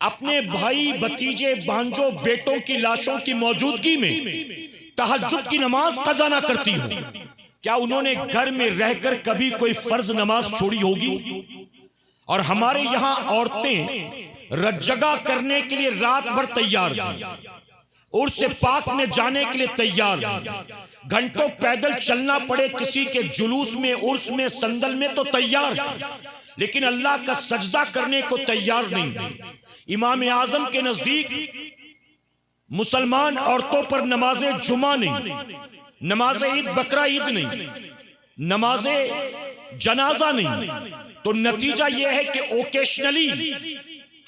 अपने भाई भतीजे भांजों बेटों की लाशों की मौजूदगी में तहज्जुद की नमाज कज़ा ना करती हूं, क्या उन्होंने घर में रहकर कभी कोई फर्ज नमाज छोड़ी होगी? और हमारे यहां औरतें रज्जगा करने के लिए रात भर तैयार हैं, उर्स पाक में जाने के लिए तैयार हैं, घंटों पैदल चलना पड़े किसी के जुलूस में, उर्स में, संदल में तो तैयार हैं, लेकिन अल्लाह का सजदा करने को तैयार नहीं। इमाम आजम के नजदीक मुसलमान औरतों पर नमाजे जुमा नहीं, नमाजे ईद बकरा ईद नहीं, नमाजे जनाजा नहीं। तो नतीजा यह है कि ओकेशनली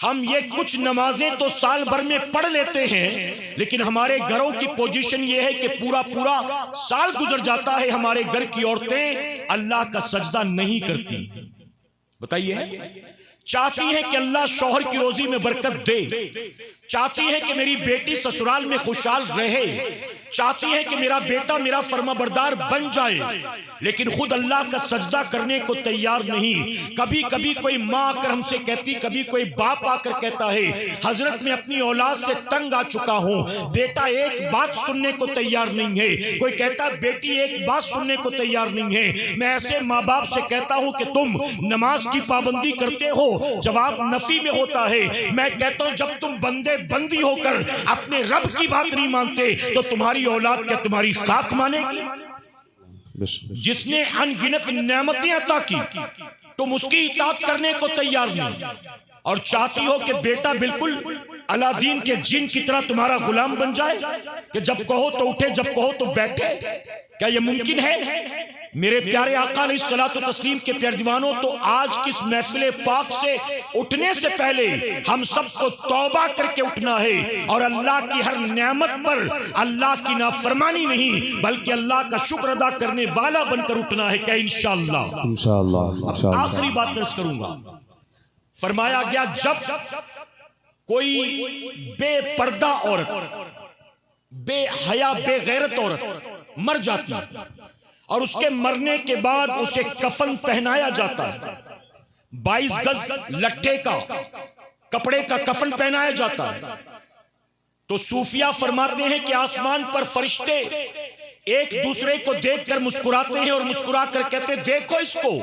हम ये कुछ नमाजें तो साल भर में पढ़ लेते हैं, लेकिन हमारे घरों की पोजीशन ये है कि पूरा पूरा साल गुजर जाता है, हमारे घर की औरतें अल्लाह का सजदा नहीं करती। बताइए, चाहती है कि अल्लाह शौहर की रोजी में बरकत दे, चाहती है कि मेरी बेटी ससुराल में खुशहाल रहे, चाहती है कि मेरा बेटा मेरा फर्माबरदार बन जाए, लेकिन खुद अल्लाह का सजदा करने को तैयार नहीं। कभी कभी कोई माँ आकर हमसे कहती, कभी कोई बाप आकर कहता है, हजरत मैं अपनी औलाद से तंग आ चुका हूँ, बेटा एक बात सुनने को तैयार नहीं है। कोई कहता बेटी एक बात सुनने को तैयार नहीं है। मैं ऐसे माँ बाप से कहता हूँ कि तुम नमाज की पाबंदी करते हो, जवाब नफी में होता है। मैं कहता हूँ जब तुम बंदे बंदी होकर अपने रब की बात नहीं मानते तो तुम्हारी औलाद क्या तुम्हारी खाक मानेगी? जिसने अनगिनत नेमतें अता की तुम उसकी इताअत करने को तैयार नहीं, और चाहती हो कि बेटा बिल्कुल अलादीन के जिन की तरह तुम्हारा गुलाम बन जाए कि जब कहो तो उठे, जब कहो तो बैठे। क्या यह मुमकिन है? मेरे प्यारे आका अलैहिस्सलातु तस्लीम के प्यारे दीवानों, तो आज किस महफिल पाक से उठने से पहले हम सबको तौबा करके उठना है और अल्लाह की हर नेमत पर अल्लाह की नाफरमानी नहीं बल्कि अल्लाह का शुक्र अदा करने वाला बनकर उठना है। क्या इंशाअल्लाह? इंशाअल्लाह। आखिरी बात दर्ज करूंगा। फरमाया गया जब कोई बेपर्दा औरत, बेहया बेगैरत औरत मर जाती और उसके मरने के बाद उसे कफन पहनाया जाता है, 22 गज लट्ठे का कपड़े का कफन पहनाया जाता है, तो सूफिया फरमाते हैं कि आसमान पर फरिश्ते एक दूसरे को देखकर मुस्कुराते हैं और मुस्कुरा कर कहते हैं, देखो इसको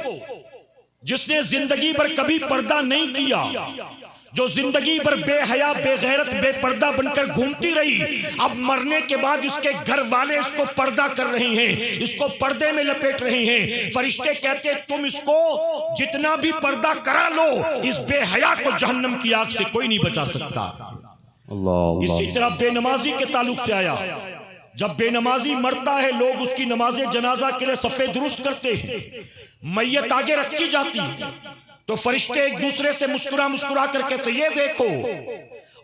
जिसने जिंदगी भर कभी पर्दा नहीं किया, जो जिंदगी भर बेहया बेगैरत बेपर्दा बनकर घूमती रही, अब मरने के बाद इसके घर वाले इसको पर्दा कर रहे हैं, इसको पर्दे में लपेट रहे हैं। फरिश्ते कहते हैं तुम इसको जितना भी पर्दा करा लो, इस बेहया को जहन्नम की आग से कोई नहीं बचा सकता। इसी तरह बेनमाजी के ताल्लुक से आया, जब बेनमाजी मरता है लोग उसकी नमाजे जनाजा के लिए सफे दुरुस्त करते हैं, मैयत आगे रखी जाती है, तो फरिश्ते एक दूसरे से मुस्कुरा मुस्कुरा कर कहते ये देखो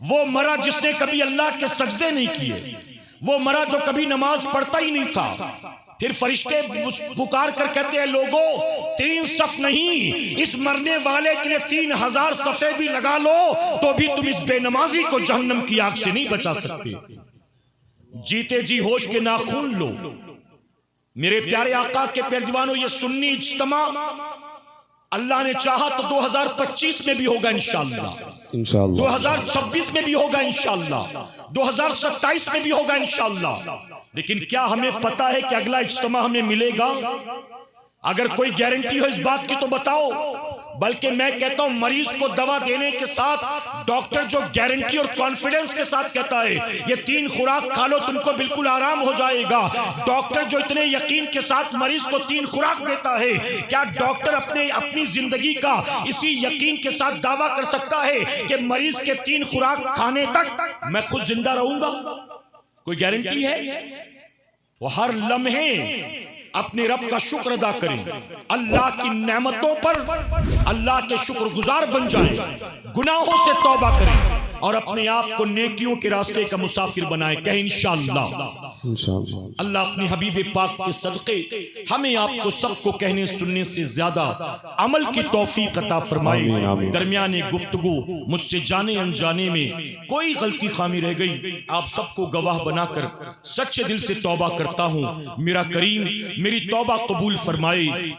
वो मरा जिसने कभी अल्लाह के सजदे नहीं किए, वो मरा जो कभी नमाज पढ़ता ही नहीं था। फिर फरिश्ते पुकार कर कहते हैं लोगों 3 सफ नहीं, इस मरने वाले के लिए 3000 सफे भी लगा लो तो भी तुम इस बेनमाजी को जहन्नम की आग से नहीं बचा सकते। जीते जी होश के नाखून लो। मेरे प्यारे आका के प्यारे दीवानों, ये सुन्नी इज्तिमा अल्लाह ने चाहा तो 2025 में भी होगा इंशाअल्लाह, 2026 में भी होगा इंशाअल्लाह, 2027 में भी होगा इंशाअल्लाह। लेकिन क्या हमें पता है कि अगला इज्तिमा हमें मिलेगा? अगर कोई गारंटी हो इस बात की तो बताओ। बल्कि मैं कहता हूं मरीज को दवा देने के साथ डॉक्टर जो गारंटी और कॉन्फिडेंस के साथ कहता है ये 3 खुराक खा लो तुमको बिल्कुल आराम हो जाएगा, डॉक्टर जो इतने यकीन के साथ मरीज को 3 खुराक देता है, क्या डॉक्टर अपनी जिंदगी का इसी यकीन के साथ दावा कर सकता है कि मरीज के 3 खुराक खाने तक मैं खुद जिंदा रहूंगा? कोई गारंटी है? वो हर लम्हे अपने रब का शुक्र अदा करें, अल्लाह की नेमतों पर अल्लाह के शुक्रगुजार बन जाएं, गुनाहों से तौबा करें और अपने आप को नेकियों के रास्ते का मुसाफिर बनाएं। कहें इंशाअल्लाह। इंशाअल्लाह। अल्लाह अपनी हबीब पाक के सदक़े हमें आपको सबको कहने सुनने से ज्यादा अमल की तौफीक अता फरमाए। दरमियाने गुफ्तगू मुझसे जाने अनजाने में कोई गलती खामी रह गई, आप सबको गवाह बनाकर सच्चे दिल से तौबा करता हूँ। मेरा करीम मेरी तौबा कबूल फरमाए।